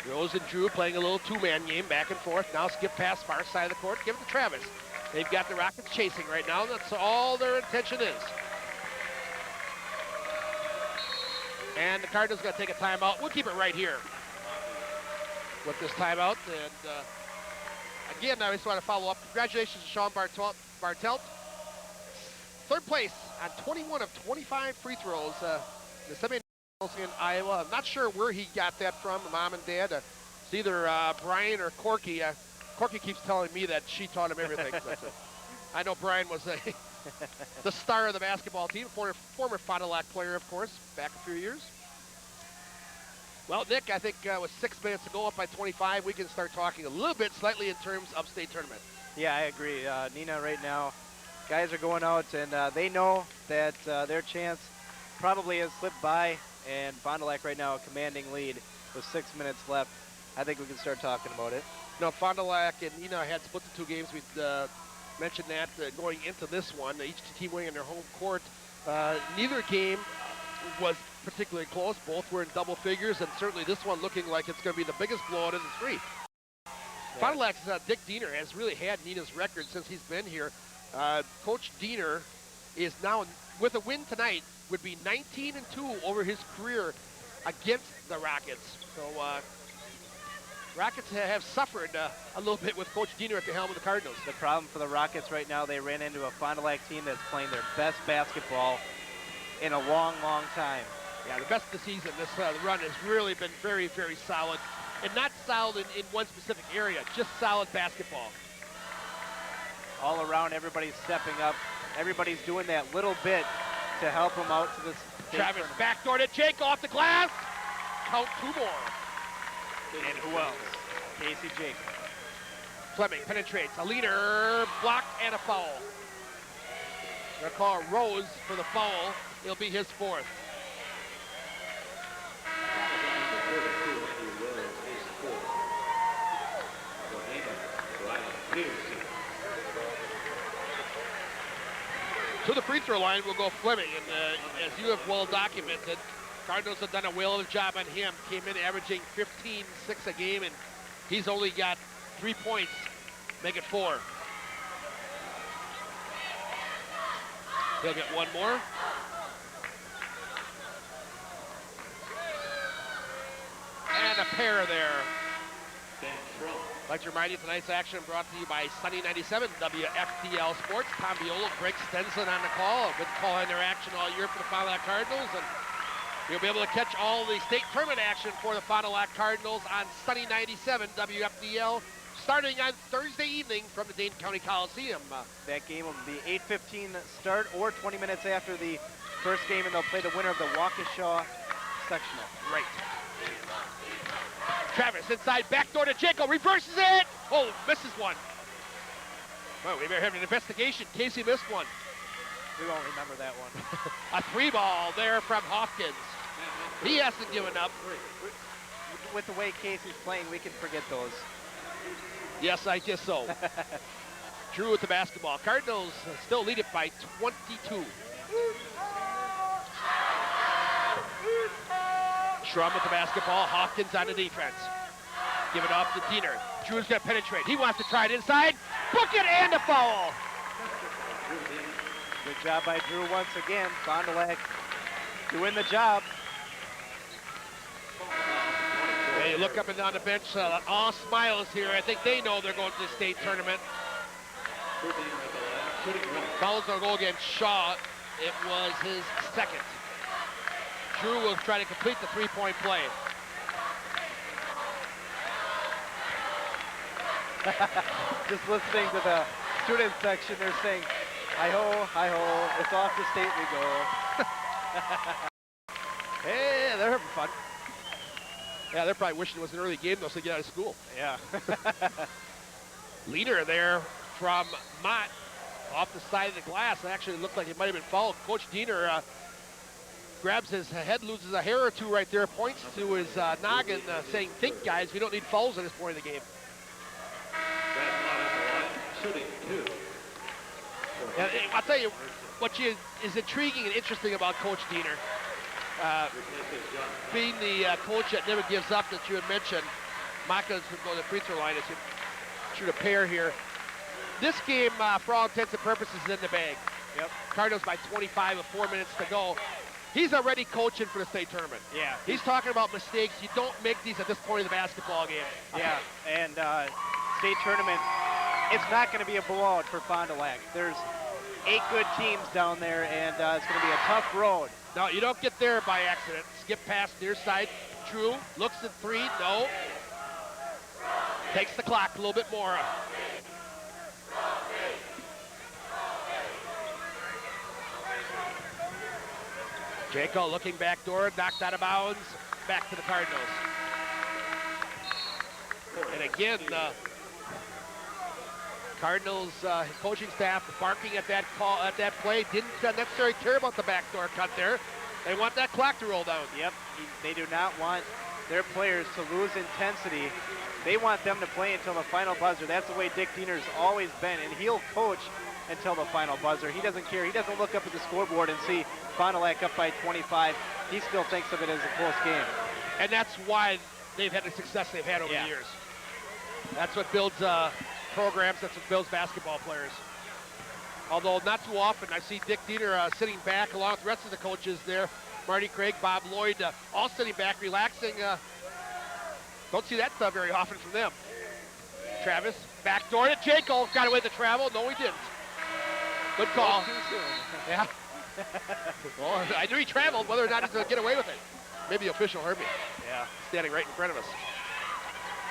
Rose and Drew playing a little two-man game back and forth. Now skip past far side of the court. Give it to Travis. They've got the Rockets chasing right now. That's all their intention is. And the Cardinals got to take a timeout. We'll keep it right here with this timeout. And again, I just want to follow up. Congratulations to Sean Bartelt. Third place on 21 of 25 free throws. The semi-nationals in Iowa. I'm not sure where he got that from, mom and dad. It's either Brian or Corky. Corky keeps telling me that she taught him everything. But, I know Brian was the star of the basketball team, former Fond du Lac player, of course, back a few years. Well, Nick, I think with 6 minutes to go up by 25, we can start talking a little bit slightly in terms of state tournament. Yeah, I agree. Neenah right now, guys are going out and they know that their chance probably has slipped by, and Fond du Lac right now a commanding lead with 6 minutes left. I think we can start talking about it. No, Fond du Lac and Neenah had split the 2 games. We mentioned that going into this one, each team winning in their home court. Neither game was particularly close. Both were in double figures, and certainly this one looking like it's going to be the biggest blowout of the 3. Yeah. Fond du Lac's Dick Diener has really had Neenah's record since he's been here. Coach Diener is now, with a win tonight, would be 19-2 over his career against the Rockets. So Rockets have suffered a little bit with Coach Diener at the helm of the Cardinals. The problem for the Rockets right now, they ran into a Fond du Lac team that's playing their best basketball in a long, long time. Yeah, the best of the season. This run has really been very, very solid. And not solid in one specific area, just solid basketball. All around, everybody's stepping up. Everybody's doing that little bit to help them out to this Travis backdoor to Jake off the glass. Count 2 more. And who else? Casey Jake. Fleming penetrates. A leader, block, and a foul. They're going to call Rose for the foul. It'll be his 4th. To the free throw line will go Fleming, and as you have well documented, Cardinals have done a whale of a job on him. Came in averaging 15-6 a game, and he's only got 3 points, make it 4. He'll get 1 more. And a pair there. I'd like to remind you, tonight's action brought to you by Sunny97 WFDL Sports. Tom Viola, Greg Stenson on the call. A good call in their action all year for the Fond du Lac Cardinals. And you'll be able to catch all the state tournament action for the Fond du Lac Cardinals on Sunny97 WFDL starting on Thursday evening from the Dane County Coliseum. That game will be 8:15 start or 20 minutes after the first game, and they'll play the winner of the Waukesha sectional. Right. Travis inside, backdoor to Jaco, reverses it. Oh, misses one. Well, we better have an investigation. Casey missed one. We won't remember that one. A 3-ball there from Hopkins. He hasn't given up. With the way Casey's playing, we can forget those. Yes, I guess so. Drew with the basketball. Cardinals still lead it by 22. Schrum with the basketball. Hopkins on the defense. Give it off to Diener. Drew's going to penetrate. He wants to try it inside. Book it and a foul. Good job by Drew once again. Fond du Lac doing the job. Hey, look up and down the bench. All smiles here. I think they know they're going to the state tournament. Fouls will go against Shaw. It was his 2nd. Drew will try to complete the 3-point play. Just listening to the student section, they're saying, hi-ho, it's off to state we go. Hey, they're having fun. Yeah, they're probably wishing it was an early game, though, so they get out of school. Yeah. Leader there from Mott off the side of the glass. It actually looked like it might have been fouled. Coach Diener grabs his head, loses a hair or two right there, points to his noggin, saying, think, guys, we don't need fouls at this point in the game. And I'll tell you what is intriguing and interesting about Coach Diener. Being the coach that never gives up that you had mentioned, Maka's going to the free throw line as you shoot a pair here. This game, for all intents and purposes, is in the bag. Yep. Cardinals by 25 with 4 minutes to go. He's already coaching for the state tournament. Yeah. He's talking about mistakes. You don't make these at this point of the basketball game. Yeah, and state tournament, it's not going to be a blowout for Fond du Lac. There's 8 good teams down there, and it's going to be a tough road. No, you don't get there by accident. Skip past near side. Drew looks at 3. No. Takes the clock a little bit more. Jaco looking backdoor, knocked out of bounds. Back to the Cardinals. And again, Cardinals coaching staff barking at that call, at that play. Didn't necessarily care about the backdoor cut there. They want that clock to roll down. Yep, they do not want their players to lose intensity. They want them to play until the final buzzer. That's the way Dick Diener's always been, and he'll coach until the final buzzer. He doesn't care. He doesn't look up at the scoreboard and see Fond du Lac up by 25. He still thinks of it as a close game. And that's why they've had the success they've had over the years. That's what builds programs. That's what builds basketball players. Although not too often, I see Dick Diener sitting back along with the rest of the coaches there. Marty Craig, Bob Lloyd, all sitting back, relaxing. Don't see that stuff very often from them. Travis, backdoor to Jaco. Got away with the travel. No, he didn't. Good call. Too soon. Yeah. Well, I knew he traveled. Whether or not he's going to get away with it. Maybe the official heard me. Yeah. Standing right in front of us.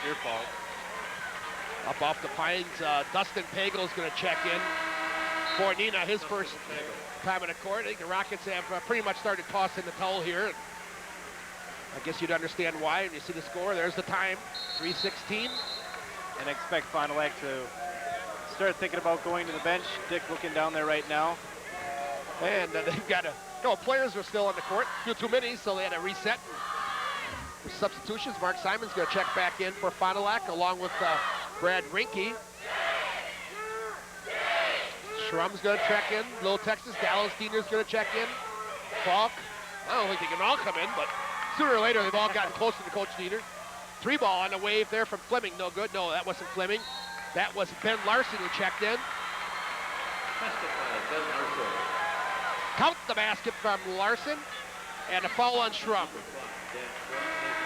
Your fault. Up off the Pines, Dustin Pagel's going to check in. For Neenah, his first time in the court. I think the Rockets have pretty much started tossing the towel here. I guess you'd understand why when you see the score. There's the time, 3:16. And expect Fond du Lac to start thinking about going to the bench. Dick looking down there right now. And they've got players are still on the court. Too many, so they had to reset. For substitutions, Mark Simon's going to check back in for Fond du Lac along with Brad Rinke. Schrum's going to check in. Little Texas. Dallas Diener's going to check in. Falk. I don't think they can all come in, but sooner or later they've all gotten closer to Coach Diener. 3-ball on the wave there from Fleming. No good. No, that wasn't Fleming. That was Ben Larson who checked in. Count the basket from Larson. And a foul on Schrum.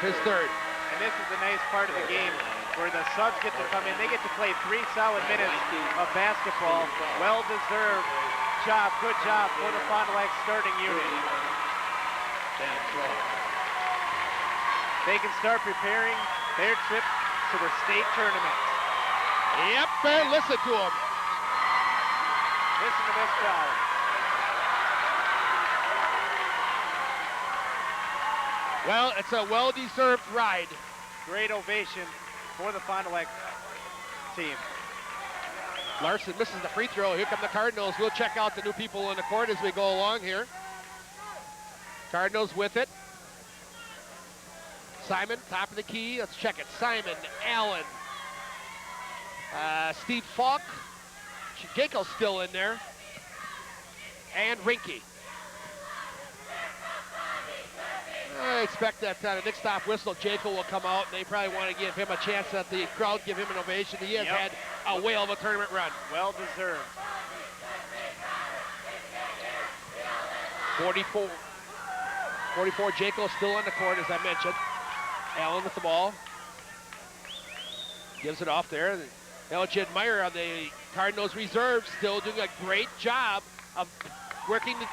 His third. And this is the nice part of the game where the subs get to come in. They get to play 3 solid minutes of basketball. Well-deserved job. Good job for the Fond du Lac starting unit. They can start preparing their trip to the state tournament. Yep, and listen to them. Listen to this crowd. Well, it's a well-deserved ride. Great ovation for the Fond du Lac team. Larson misses the free throw. Here come the Cardinals. We'll check out the new people in the court as we go along here. Cardinals with it. Simon, top of the key. Let's check it. Simon, Allen, Steve Falk. Jaco's still in there. And Rinke. I expect that the next stop whistle, Jaco will come out, and they probably want to give him a chance that the crowd give him an ovation. He has had a whale of a tournament run. Well deserved. 44, Jaco still on the court, as I mentioned. Allen with the ball. Gives it off there. Elgin Meyer on the Cardinals reserve, still doing a great job of working the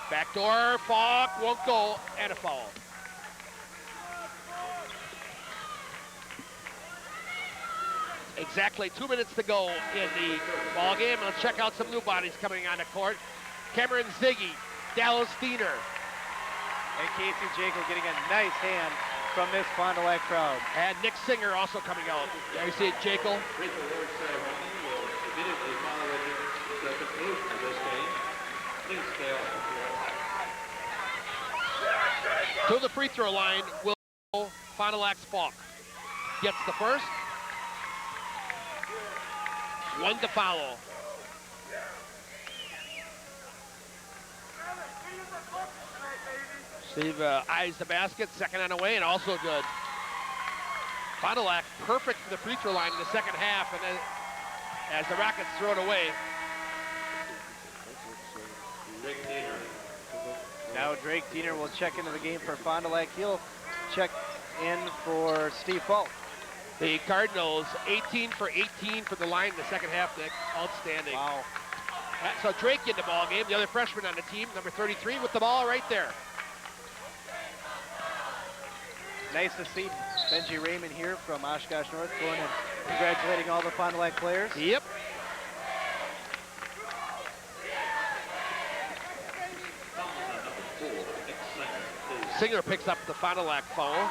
backdoor. Falk won't go, and a foul. Exactly 2 minutes to go in the ball game. Let's check out some new bodies coming on the court. Cameron Ziggy, Dallas Diener. And Casey Jaco getting a nice hand from this Fond du Lac crowd. And Nick Singer also coming out. There you see it, Jaco. To the free throw line will go Fond du Lac's Falk. Gets the first. 1 to follow. Steve eyes the basket, second on the way, and also good. Fond du Lac perfect for the free throw line in the second half, and then as the Rockets throw it away. Now Drake Diener will check into the game for Fond du Lac. He'll check in for Steve Falk. The Cardinals 18 for 18 for the line in the second half, Nick. Outstanding. Wow. So Drake in the ball game, the other freshman on the team, number 33 with the ball right there. Nice to see Benji Raymond here from Oshkosh North going and congratulating all the Fond du Lac players. Yep. Singer picks up the Fond du Lac foul.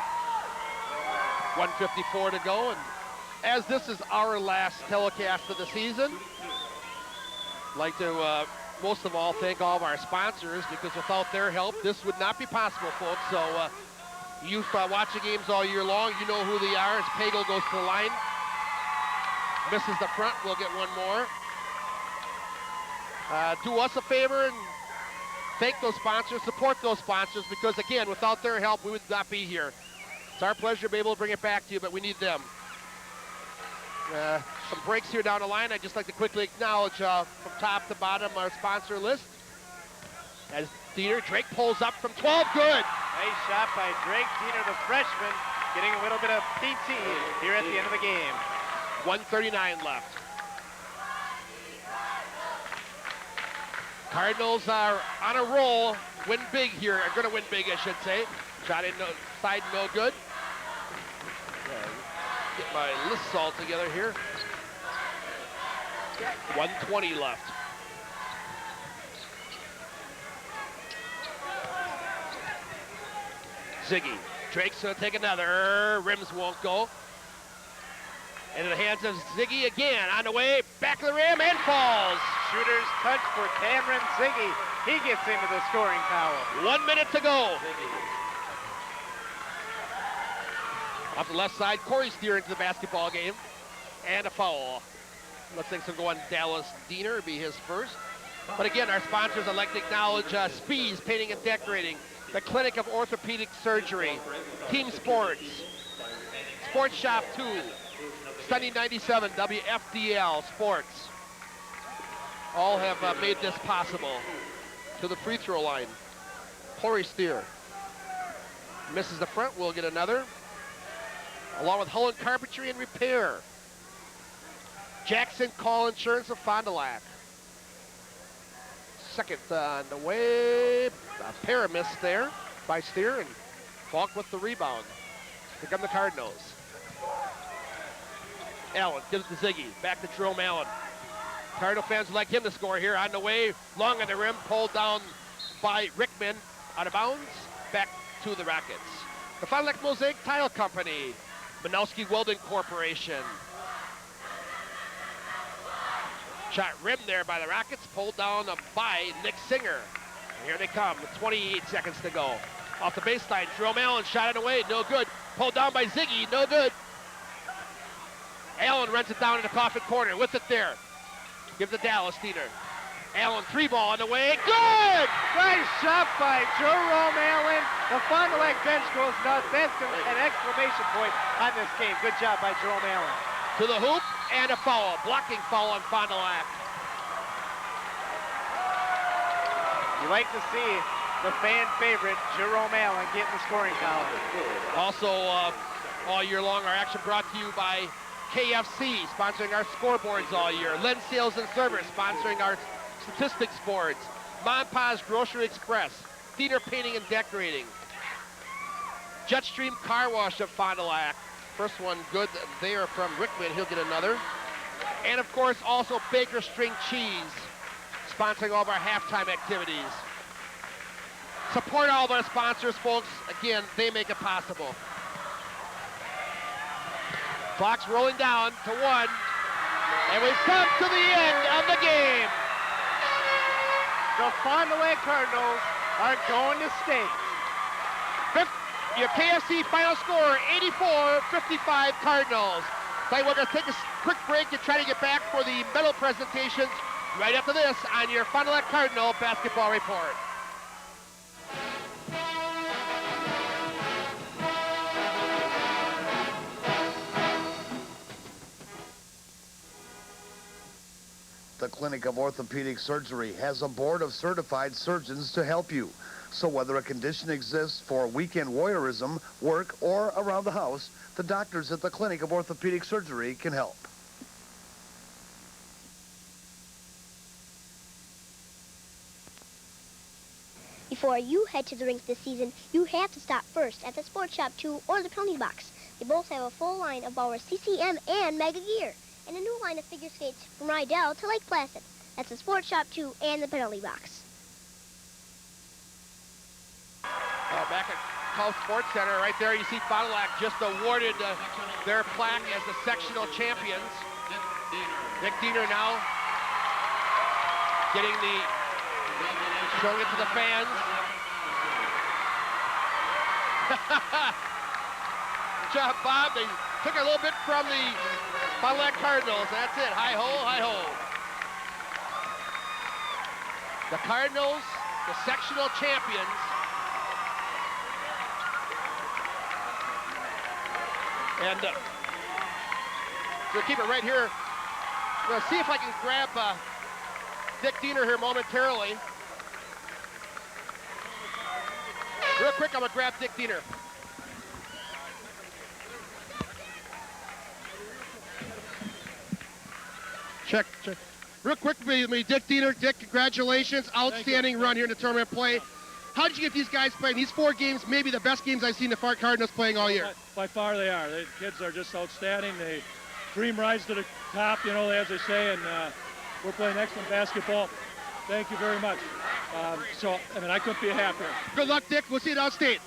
1:54 to go, and as this is our last telecast of the season, I'd like to most of all thank all of our sponsors, because without their help this would not be possible, folks. So you watch the games all year long, you know who they are. As Pagel goes to the line, misses the front, we'll get one more. Do us a favor and thank those sponsors, support those sponsors, because again, without their help, we would not be here. It's our pleasure to be able to bring it back to you, but we need them. Some breaks here down the line. I'd just like to quickly acknowledge from top to bottom our sponsor list. As Diener, Drake pulls up from 12, good. Nice shot by Drake Diener, the freshman, getting a little bit of PT here at the end of the game. 1:39 left. Cardinals are on a roll, win big here, are gonna win big, I should say. Shot inside, no good. Get my lists all together here. 1:20 left. Ziggy. Drake's going to take another. Rims won't go. Into the hands of Ziggy again. On the way, back of the rim, and falls. Shooter's touch for Cameron Ziggy. He gets into the scoring tower. 1 minute to go. Off the left side, Corey Steer into the basketball game. And a foul. Looks like it's going to go on Dallas Diener. It'll be his first. But again, our sponsors, I'd like to acknowledge Spees Painting and Decorating, the Clinic of Orthopedic Surgery, Team Sports, Sports Shop 2, Sunny 97, WFDL Sports. All have made this possible. To the free throw line, Corey Steer. Misses the front, we'll get another. Along with Hull and Carpentry and Repair. Jackson Call Insurance of Fond du Lac. Second on the way. A pair of miss there by Steer, and Falk with the rebound. Here come the Cardinals. Allen gives it to Ziggy. Back to Jerome Allen. Cardinal fans would like him to score here. On the way, long on the rim, pulled down by Rickman. Out of bounds, back to the Rockets. The Fond du Lac Mosaic Tile Company. Manowski Welding Corporation. Shot rimmed there by the Rockets, pulled down by Nick Singer. And here they come with 28 seconds to go. Off the baseline, Jerome Allen shot it away, no good. Pulled down by Ziggy, no good. Allen runs it down in the coffin corner with it there. Gives it to Dallas Diener. Allen, 3-ball on the way, good! Nice shot by Jerome Allen. The Fond du Lac bench goes nuts. That's an exclamation point on this game. Good job by Jerome Allen. To the hoop, and a foul. Blocking foul on Fond du Lac. You like to see the fan favorite, Jerome Allen, get in the scoring column. Also, all year long, our action brought to you by KFC, sponsoring our scoreboards all year. Lens Sales and Service, sponsoring our statistics boards. Monpaz Grocery Express, Diener Painting and Decorating. Jetstream Car Wash of Fond du Lac. First one good there from Rickman. He'll get another. And of course, also Baker String Cheese, sponsoring all of our halftime activities. Support all of our sponsors, folks. Again, they make it possible. Clock's rolling down to 1. And we've come to the end of the game. The Fond du Lac Cardinals are going to state. Your KFC final score, 84-55 Cardinals. Tell you, we're going to take a quick break to try to get back for the medal presentations right after this on your Fond du Lac Cardinal basketball report. The Clinic of Orthopedic Surgery has a board of certified surgeons to help you. So whether a condition exists for weekend voyeurism, work, or around the house, the doctors at the Clinic of Orthopedic Surgery can help. Before you head to the rink this season, you have to stop first at the Sports Shop 2 or the Penalty Box. They both have a full line of our CCM and Mega Gear, and a new line of figure skates from Rydell to Lake Placid. That's the Sports Shop 2 and the Penalty Box. Back at Call Sports Center, right there you see Fond du Lac just awarded their plaque as the sectional champions. Nick Diener now getting showing it to the fans. Good job, Bob. They took a little bit from the Fond du Lac Cardinals. That's it. Hi-ho, hi-ho. The Cardinals, the sectional champions. And we'll keep it right here. We'll see if I can grab Dick Diener here momentarily. Real quick, I'm going to grab Dick Diener. Check. Real quick, Dick Diener. Dick, congratulations. Outstanding run here in the tournament play. How did you get these guys playing? These 4 games, maybe the best games I've seen the Cardinals playing all year. By far they are. The kids are just outstanding. They dream rise to the top, you know, as they say, and we're playing excellent basketball. Thank you very much. I couldn't be happier. Good luck, Dick. We'll see you downstate.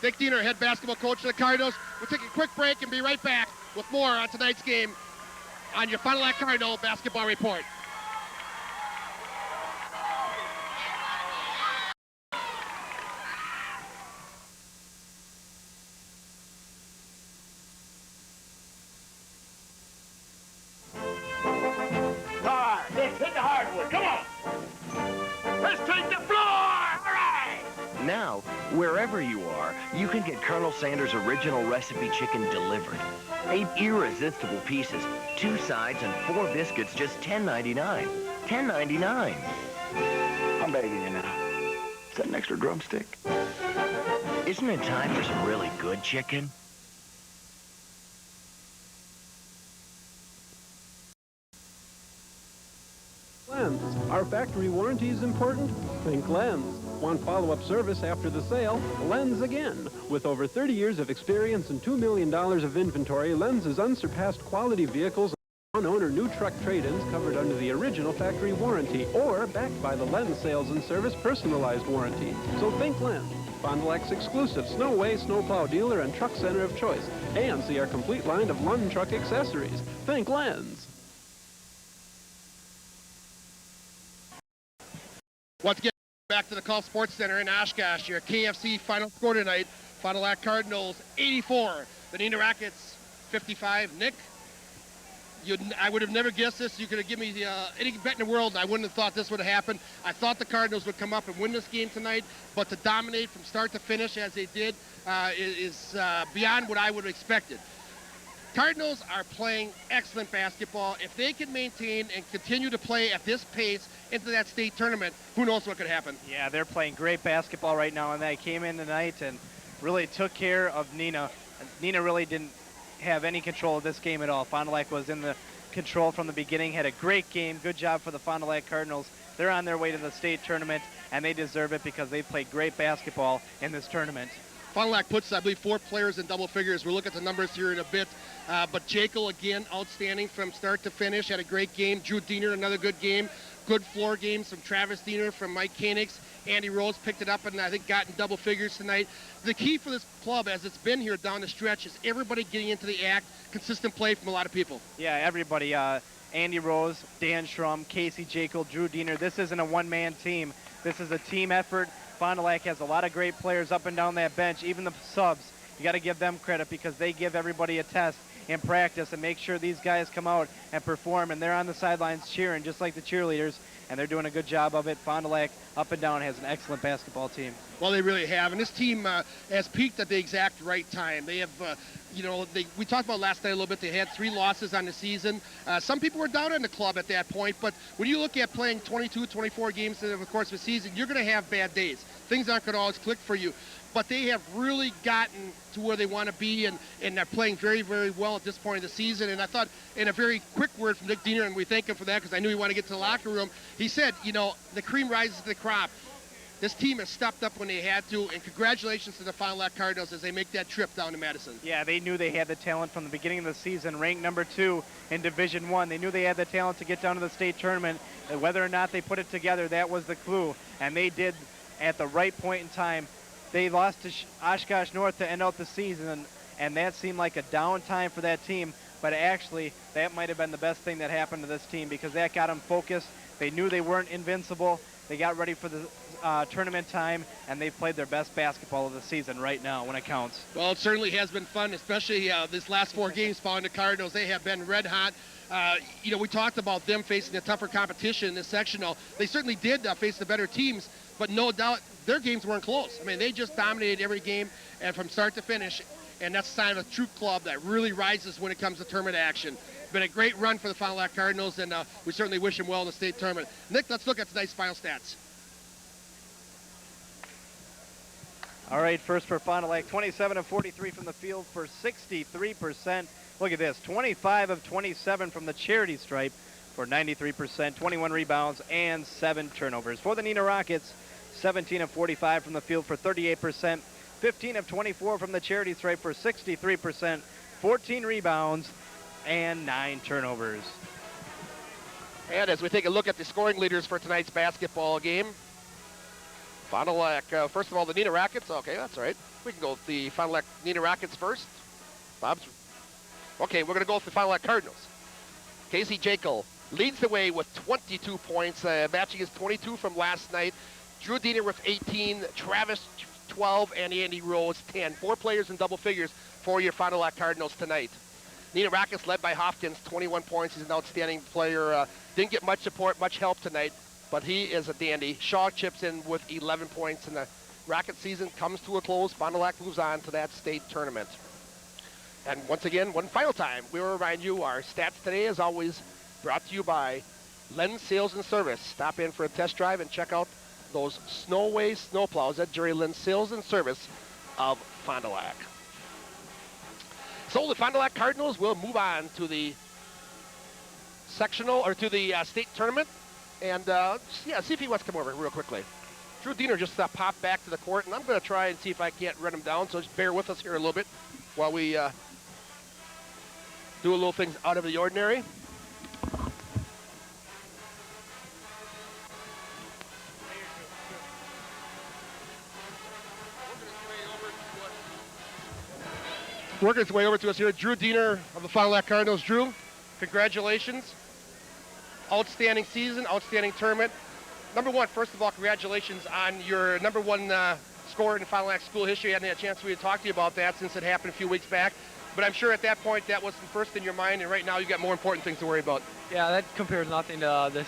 Dick Diener, head basketball coach of the Cardinals. We'll take a quick break and be right back with more on tonight's game on your Fond du Lac Cardinal Basketball Report. Let's hit the hardwood. Come on. Let's take the floor. All right. Now, wherever you are, you can get Colonel Sanders' original recipe chicken delivered. 8 irresistible pieces, 2 sides, and 4 biscuits, just $10.99. $10.99. I'm begging you now. Is that an extra drumstick? Isn't it time for some really good chicken? Lens. Our factory warranty is important. Think Lens. Want follow-up service after the sale? Lens again. With over 30 years of experience and $2 million of inventory, Lens's unsurpassed quality vehicles and one-owner new truck trade-ins covered under the original factory warranty or backed by the Lens Sales and Service personalized warranty. So think Lens. Fond du Lac's exclusive Snowway snowplow dealer and truck center of choice. And see our complete line of Lund truck accessories. Think Lens. Once again, back to the Call Sports Center in Oshkosh. Your KFC final score tonight. Fond du Lac Cardinals 84. The Neenah Rockets 55. Nick, I would have never guessed this. You could have given me any bet in the world, and I wouldn't have thought this would have happened. I thought the Cardinals would come up and win this game tonight, but to dominate from start to finish as they did is beyond what I would have expected. Cardinals are playing excellent basketball. If they can maintain and continue to play at this pace into that state tournament, who knows what could happen. Yeah, they're playing great basketball right now, and they came in tonight and really took care of Neenah. Neenah really didn't have any control of this game at all. Fond du Lac was in the control from the beginning, had a great game. Good job for the Fond du Lac Cardinals. They're on their way to the state tournament, and they deserve it because they played great basketball in this tournament. Fond du Lac puts, I believe, 4 players in double figures. We'll look at the numbers here in a bit. But Jekyll, again, outstanding from start to finish. Had a great game. Drew Diener, another good game. Good floor games from Travis Diener, from Mike Koenigs. Andy Rose picked it up and I think got in double figures tonight. The key for this club, as it's been here down the stretch, is everybody getting into the act. Consistent play from a lot of people. Yeah, everybody. Andy Rose, Dan Schrum, Casey Jekyll, Drew Diener. This isn't a one-man team. This is a team effort. Fond du Lac has a lot of great players up and down that bench, even the subs. You got to give them credit because they give everybody a test in practice and make sure these guys come out and perform, and they're on the sidelines cheering just like the cheerleaders, and they're doing a good job of it. Fond du Lac, up and down, has an excellent basketball team. Well, they really have, and this team has peaked at the exact right time. They have, we talked about last night a little bit. They had 3 losses on the season. Some people were down in the club at that point, but when you look at playing 22, 24 games over the course of a season, you're going to have bad days. Things aren't going to always click for you. But they have really gotten to where they want to be, and they're playing very, very well at this point of the season. And I thought, in a very quick word from Dick Diener, and we thank him for that because I knew he wanted to get to the locker room, he said, the cream rises to the crop. This team has stepped up when they had to, and congratulations to the Fond du Lac Cardinals as they make that trip down to Madison. Yeah, they knew they had the talent from the beginning of the season, ranked number 2 in Division I. They knew they had the talent to get down to the state tournament. And whether or not they put it together, that was the clue, and they did at the right point in time. They lost to Oshkosh North to end out the season, and that seemed like a down time for that team, but actually that might have been the best thing that happened to this team because that got them focused. They knew they weren't invincible. They got ready for the tournament time, and they've played their best basketball of the season right now when it counts. Well, it certainly has been fun, especially this last 4 games following the Cardinals. They have been red hot. We talked about them facing a tougher competition in this sectional. They certainly did face the better teams, but no doubt their games weren't close. I mean, they just dominated every game and from start to finish, and that's a sign of a true club that really rises when it comes to tournament action. It's been a great run for the Fond du Lac Cardinals, and we certainly wish them well in the state tournament. Nick, let's look at tonight's final stats. All right, first for Fond du Lac, 27 of 43 from the field for 63%. Look at this, 25 of 27 from the charity stripe for 93%, 21 rebounds, and 7 turnovers. For the Neenah Rockets, 17 of 45 from the field for 38%, 15 of 24 from the charity stripe for 63%, 14 rebounds, and 9 turnovers. And as we take a look at the scoring leaders for tonight's basketball game, Fond du Lac, first of all, the Neenah Rockets. Okay, that's all right. We can go with the Fond du Lac Neenah Rockets first. Bob's. Okay, we're going to go with the Fond du Lac Cardinals. Casey Jekyll leads the way with 22 points, matching his 22 from last night. Drew Diener with 18, Travis 12, and Andy Rose 10. 4 players in double figures for your Fond du Lac Cardinals tonight. Neenah Rockets led by Hopkins, 21 points. He's an outstanding player. Didn't get much support, much help tonight, but he is a dandy. Shaw chips in with 11 points, and the Rocket season comes to a close. Fond du Lac moves on to that state tournament. And once again, one final time, we will remind you our stats today, as always, brought to you by Lens Sales and Service. Stop in for a test drive and check out those Snowway snowplows at Jerry Lens Sales and Service of Fond du Lac. So the Fond du Lac Cardinals will move on to the sectional, or to the state tournament. And yeah, see if he wants to come over real quickly. Drew Diener just popped back to the court, and I'm going to try and see if I can't run him down. So just bear with us here a little bit while we do a little things out of the ordinary. Working his way over to us here, Drew Diener of the Fond du Lac Cardinals. Drew, congratulations. Outstanding season, outstanding tournament. Number one, first of all, congratulations on your number one scorer in Fond du Lac school history. I hadn't had a chance to talk to you about that since it happened a few weeks back. But I'm sure at that point that wasn't first in your mind, and right now you've got more important things to worry about. Yeah, that compares nothing to this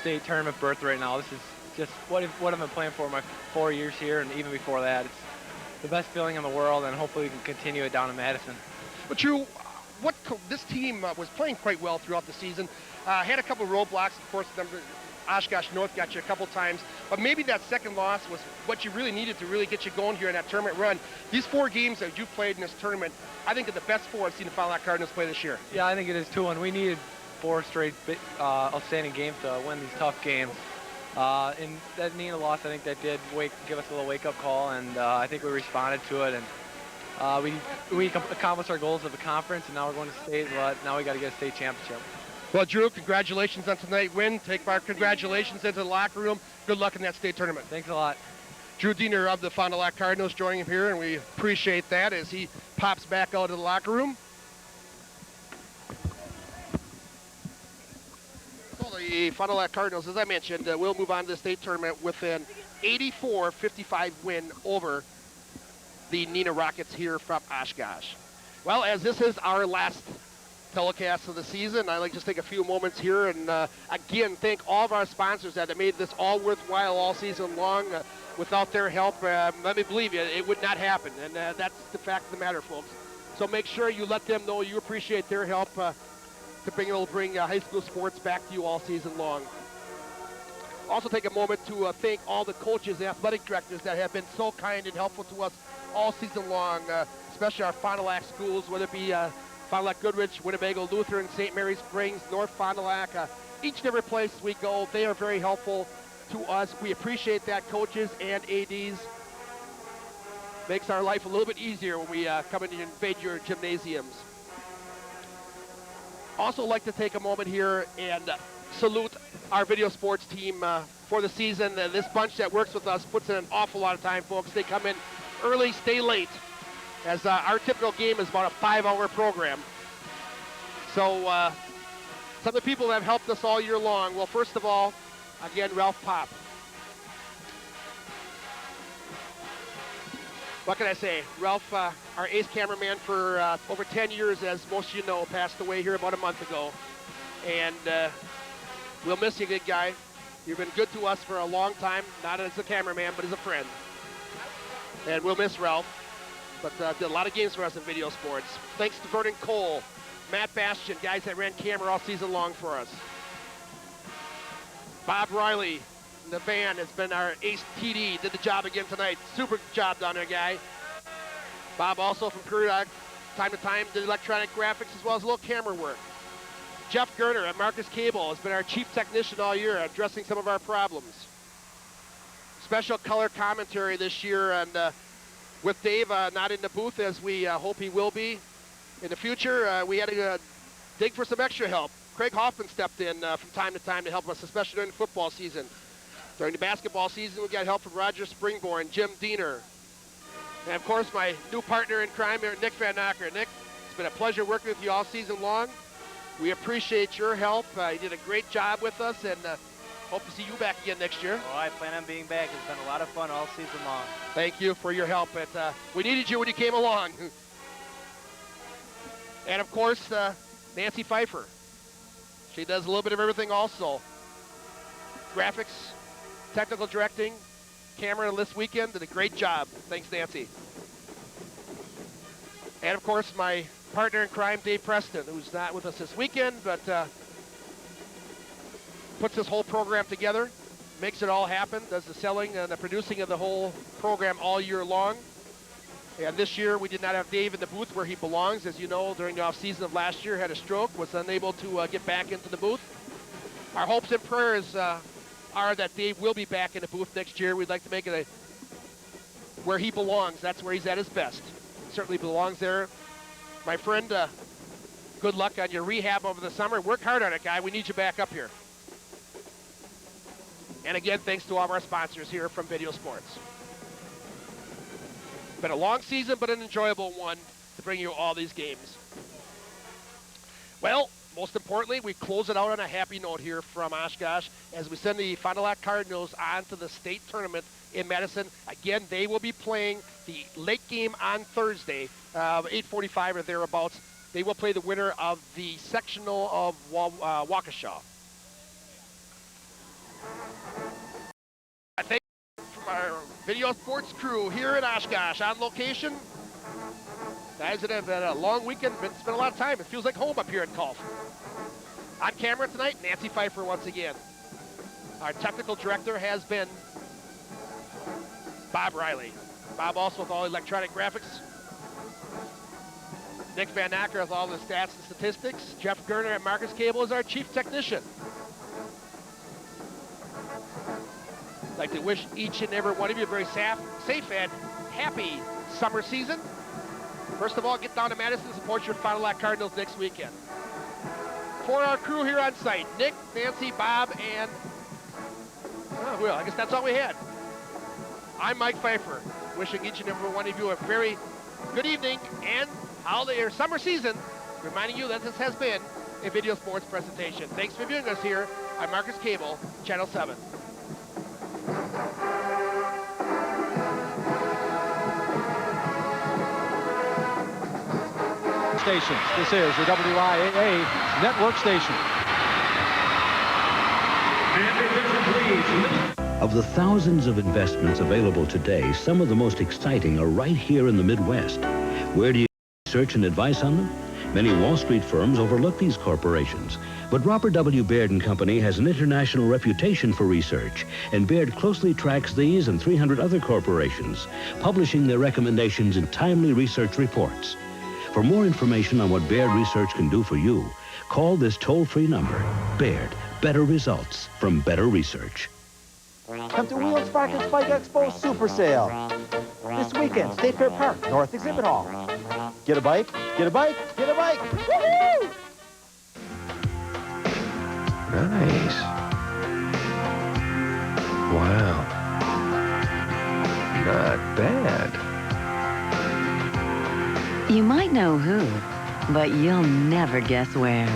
state tournament berth right now. This is just what I've been playing for my 4 years here, and even before that. It's the best feeling in the world, and hopefully we can continue it down in Madison. But Drew, this team was playing quite well throughout the season. Had a couple of roadblocks, of course. Oshkosh North got you a couple times, but maybe that second loss was what you really needed to really get you going here in that tournament run. These 4 games that you've played in this tournament, I think are the best 4 I've seen the Fond du Lac Cardinals play this year. Yeah, I think it is too, and we needed 4 straight outstanding games to win these tough games. And that Neenah loss, I think that did give us a little wake-up call, and I think we responded to it, and we accomplished our goals of the conference, and now we're going to state, but now we got to get a state championship. Well, Drew, congratulations on tonight's win. Take our congratulations into the locker room. Good luck in that state tournament. Thanks a lot. Drew Diener of the Fond du Lac Cardinals joining him here, and we appreciate that as he pops back out of the locker room. So the Fond du Lac Cardinals, as I mentioned, will move on to the state tournament with an 84-55 win over the Neenah Rockets here from Oshkosh. Well, as this is our last telecast of the season, I'd like to just take a few moments here and again thank all of our sponsors that have made this all worthwhile all season long. Without their help, let me believe you, it would not happen, and that's the fact of the matter, folks. So make sure you let them know you appreciate their help to bring high school sports back to you all season long. Also take a moment to thank all the coaches and athletic directors that have been so kind and helpful to us all season long, especially our Fond du Lac schools, whether it be Fond du Lac Goodrich, Winnebago Lutheran, St. Mary Springs, North Fond du Lac. Each and every place we go, they are very helpful to us. We appreciate that, coaches and ADs. Makes our life a little bit easier when we come in and invade your gymnasiums. Also like to take a moment here and salute our video sports team for the season. This bunch that works with us puts in an awful lot of time, folks. They come in early, stay late, as our typical game is about a 5-hour program. So some of the people that have helped us all year long, well, first of all, again, Ralph Pop. What can I say? Ralph, our ace cameraman for over 10 years, as most of you know, passed away here about a month ago. And we'll miss you, good guy. You've been good to us for a long time, not as a cameraman, but as a friend. And we'll miss Ralph, but did a lot of games for us in video sports. Thanks to Vernon Cole, Matt Bastian, guys that ran camera all season long for us. Bob Riley, the band, has been our ace TD, did the job again tonight. Super job down there, guy. Bob also from periodic time to time did electronic graphics as well as a little camera work. Jeff Gerner at Marcus Cable has been our chief technician all year, addressing some of our problems. Special color commentary this year, and with Dave not in the booth as we hope he will be in the future, we had to dig for some extra help. Craig Hoffman stepped in from time to time to help us, especially during the football season. During the basketball season, we got help from Roger Springborn, Jim Diener, and of course my new partner in crime here, Nick Van Acker. Nick, it's been a pleasure working with you all season long. We appreciate your help. You did a great job with us, and hope to see you back again next year. Oh, I plan on being back. It's been a lot of fun all season long. Thank you for your help. We needed you when you came along. And of course, Nancy Pfeiffer. She does a little bit of everything also. Graphics, technical directing, camera this weekend, did a great job. Thanks, Nancy. And of course, my partner in crime, Dave Preston, who's not with us this weekend, but puts this whole program together, makes it all happen, does the selling and the producing of the whole program all year long. And this year, we did not have Dave in the booth where he belongs. As you know, during the off-season of last year, had a stroke, was unable to get back into the booth. Our hopes and prayers are that Dave will be back in the booth next year. We'd like to make it where he belongs. That's where he's at his best. He certainly belongs there. My friend, good luck on your rehab over the summer. Work hard on it, guy. We need you back up here. And again, thanks to all of our sponsors here from Video Sports. Been a long season, but an enjoyable one to bring you all these games. Well, most importantly, we close it out on a happy note here from Oshkosh as we send the Fond du Lac Cardinals on to the state tournament in Madison. Again, they will be playing the late game on Thursday, 8:45 or thereabouts. They will play the winner of the sectional of Waukesha. I thank you from our Video Sports crew here in Oshkosh on location. Guys that have had a long weekend, spent a lot of time. It feels like home up here at Golf. On camera tonight, Nancy Pfeiffer once again. Our technical director has been Bob Riley. Bob also with all electronic graphics. Nick Van Acker with all the stats and statistics. Jeff Gerner at Marcus Cable is our chief technician. I'd like to wish each and every one of you a very safe and happy summer season. First of all, get down to Madison and support your Fond du Lac Cardinals next weekend. For our crew here on site, Nick, Nancy, Bob, and well, I guess that's all we had. I'm Mike Pfeiffer, wishing each and every one of you a very good evening and holiday or summer season, reminding you that this has been a Video Sports presentation. Thanks for viewing us here on Marcus Cable, Channel 7. Stations. This is your WIAA network station. Of the thousands of investments available today, some of the most exciting are right here in the Midwest. Where do you get research and advice on them? Many Wall Street firms overlook these corporations, but Robert W. Baird & Company has an international reputation for research, and Baird closely tracks these and 300 other corporations, publishing their recommendations in timely research reports. For more information on what Baird Research can do for you, call this toll-free number. Baird, better results from better research. Come to Wheel Sparkets Bike Expo Super Sale. This weekend, State Fair Park, North Exhibit Hall. Get a bike, get a bike, get a bike. Woohoo! Nice. Wow. Not bad. You might know who, but you'll never guess where.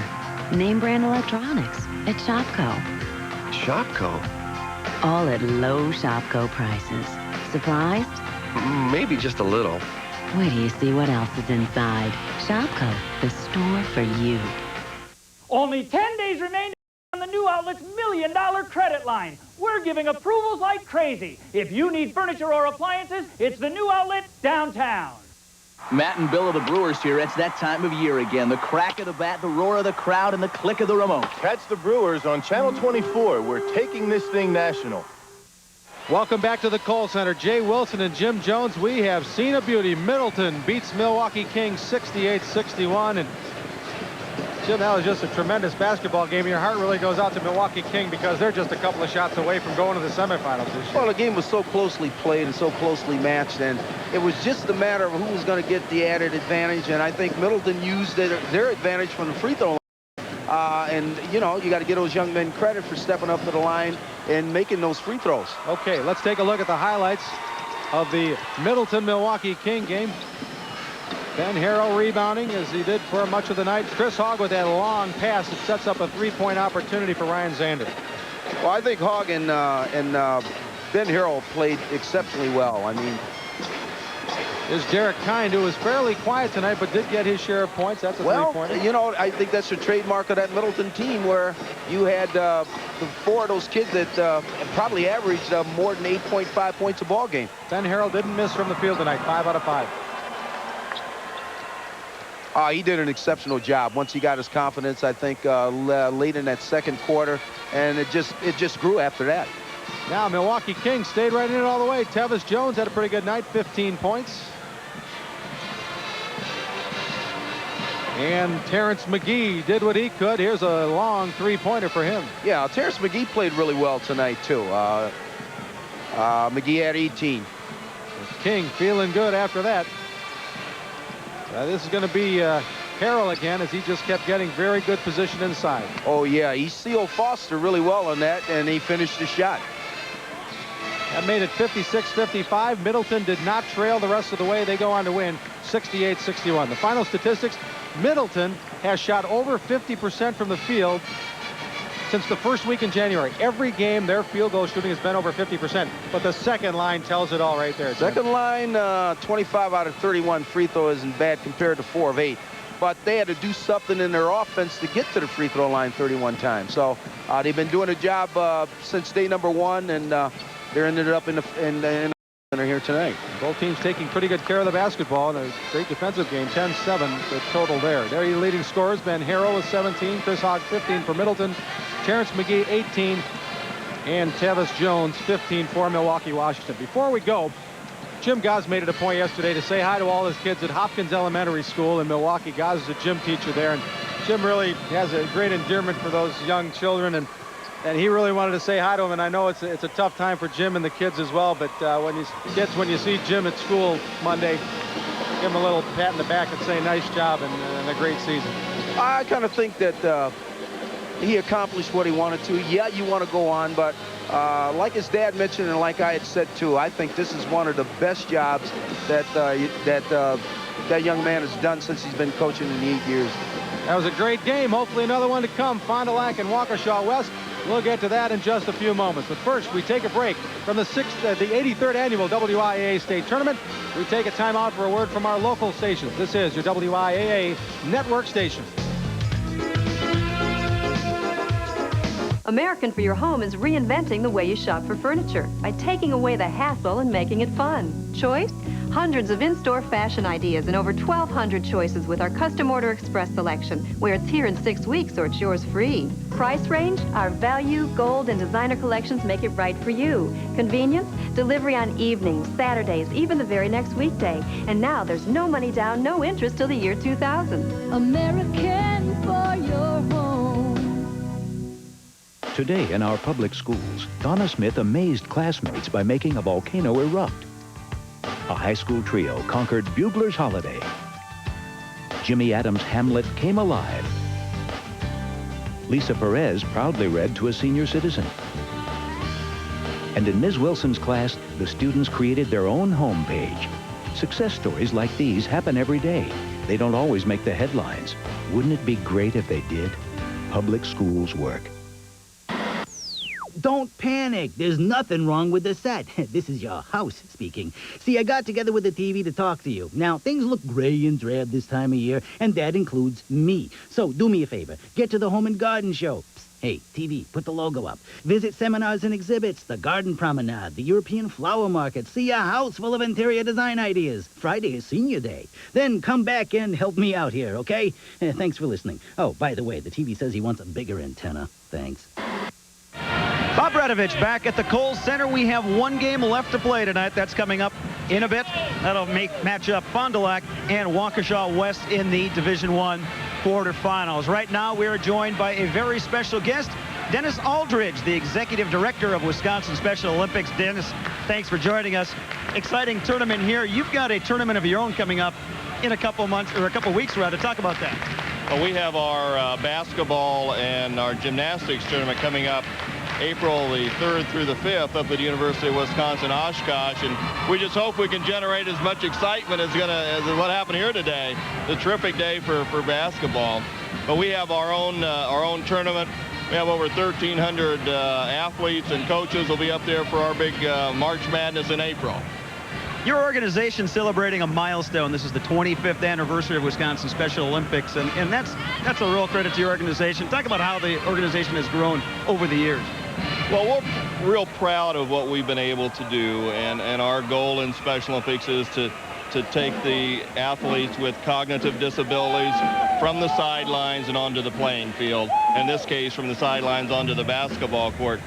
Name brand electronics at Shopko. Shopko? All at low Shopko prices. Surprised? Maybe just a little. Wait till you see what else is inside. Shopko, the store for you. Only 10 days remain on the new outlet's $1 million credit line. We're giving approvals like crazy. If you need furniture or appliances, it's the new outlet downtown. Matt and Bill of the Brewers here. It's that time of year again. The crack of the bat, the roar of the crowd, and the click of the remote. Catch the Brewers on Channel 24. We're taking this thing national. Welcome back to the Kohl Center. Jay Wilson and Jim Jones. We have seen a beauty. Middleton beats Milwaukee Kings 68-61. And Jim, that was just a tremendous basketball game. Your heart really goes out to Milwaukee King because they're just a couple of shots away from going to the semifinals this year. Well, the game was so closely played and so closely matched, and it was just a matter of who was going to get the added advantage, and I think Middleton used their advantage from the free throw line. And, you know, you got to give those young men credit for stepping up to the line and making those free throws. Okay, let's take a look at the highlights of the Middleton-Milwaukee King game. Ben Harrell rebounding as he did for much of the night. Chris Hogg with that long pass that sets up a three-point opportunity for Ryan Zander. Well, I think Hogg and Ben Harrell played exceptionally well. I mean, there's Derek Kind, who was fairly quiet tonight, but did get his share of points. That's a three-pointer. You know, I think that's the trademark of that Middleton team, where you had the 4 of those kids that probably averaged more than 8.5 points a ball game. Ben Harrell didn't miss from the field tonight, 5 out of 5. He did an exceptional job once he got his confidence, I think, late in that second quarter, and it just grew after that. Now Milwaukee Kings stayed right in it all the way. Tevis Jones had a pretty good night, 15 points. And Terrence McGee did what he could. Here's a long three-pointer for him. Yeah, Terrence McGee played really well tonight, too. McGee had 18. King feeling good after that. This is going to be Harrell again, as he just kept getting very good position inside. Oh, yeah, he sealed Foster really well on that, and he finished the shot. That made it 56-55. Middleton did not trail the rest of the way. They go on to win 68-61. The final statistics, Middleton has shot over 50% from the field since the first week in January. Every game, their field goal shooting has been over 50%. But the second line tells it all right there, Jim. Second line, 25 out of 31 free throw isn't bad compared to 4 of 8. But they had to do something in their offense to get to the free throw line 31 times. So they've been doing a job since day number 1, and they're ended up in the center here tonight. Both teams taking pretty good care of the basketball in a great defensive game. 10-7 the total there. There are your leading scorers. Ben Harrell with 17, Chris Hogg 15 for Middleton, Terrence McGee 18, and Tevis Jones 15 for Milwaukee, Washington. Before we go, Jim Goss made it a point yesterday to say hi to all his kids at Hopkins Elementary School in Milwaukee. Goss is a gym teacher there, and Jim really has a great endearment for those young children, and he really wanted to say hi to them. And I know it's a tough time for Jim and the kids as well, but when you see Jim at school Monday, give him a little pat in the back and say nice job and a great season. I kind of think that he accomplished what he wanted to. Yeah, you want to go on, but like his dad mentioned, and like I had said too, I think this is one of the best jobs that that young man has done since he's been coaching in the 8 years. That was a great game. Hopefully another one to come. Fond du Lac and Waukesha West. We'll get to that in just a few moments. But first, we take a break from the 83rd annual WIAA State Tournament. We take a time out for a word from our local stations. This is your WIAA Network station. American for Your Home is reinventing the way you shop for furniture by taking away the hassle and making it fun. Choice? Hundreds of in-store fashion ideas and over 1,200 choices with our Custom Order Express selection, where it's here in 6 weeks or it's yours free. Price range? Our value, gold, and designer collections make it right for you. Convenience? Delivery on evenings, Saturdays, even the very next weekday. And now there's no money down, no interest till the year 2000. American for your home. Today in our public schools, Donna Smith amazed classmates by making a volcano erupt. A high school trio conquered Bugler's Holiday. Jimmy Adams' Hamlet came alive. Lisa Perez proudly read to a senior citizen. And in Ms. Wilson's class, the students created their own homepage. Success stories like these happen every day. They don't always make the headlines. Wouldn't it be great if they did? Public schools work. Don't panic. There's nothing wrong with the set. This is your house speaking. See, I got together with the TV to talk to you. Now, things look gray and drab this time of year, and that includes me. So, do me a favor. Get to the Home and Garden Show. Psst, hey, TV, put the logo up. Visit seminars and exhibits, the Garden Promenade, the European Flower Market. See a house full of interior design ideas. Friday is Senior Day. Then come back and help me out here, okay? Thanks for listening. Oh, by the way, the TV says he wants a bigger antenna. Thanks. Bob Bradovich back at the Kohl Center. We have one game left to play tonight. That's coming up in a bit. That'll match up Fond du Lac and Waukesha West in the Division I quarterfinals. Right now, we are joined by a very special guest, Dennis Aldridge, the Executive Director of Wisconsin Special Olympics. Dennis, thanks for joining us. Exciting tournament here. You've got a tournament of your own coming up in a couple months, or a couple weeks rather. Talk about that. Well, we have our basketball and our gymnastics tournament coming up April the 3rd through the 5th up at the University of Wisconsin Oshkosh, and we just hope we can generate as much excitement as what happened here today. The terrific day for basketball. But we have our own tournament. We have over 1,300 athletes and coaches will be up there for our big March Madness in April. Your organization celebrating a milestone. This is the 25th anniversary of Wisconsin Special Olympics, and that's a real credit to your organization. Talk about how the organization has grown over the years. Well, we're real proud of what we've been able to do, and our goal in Special Olympics is to take the athletes with cognitive disabilities from the sidelines and onto the playing field. In this case, from the sidelines onto the basketball court.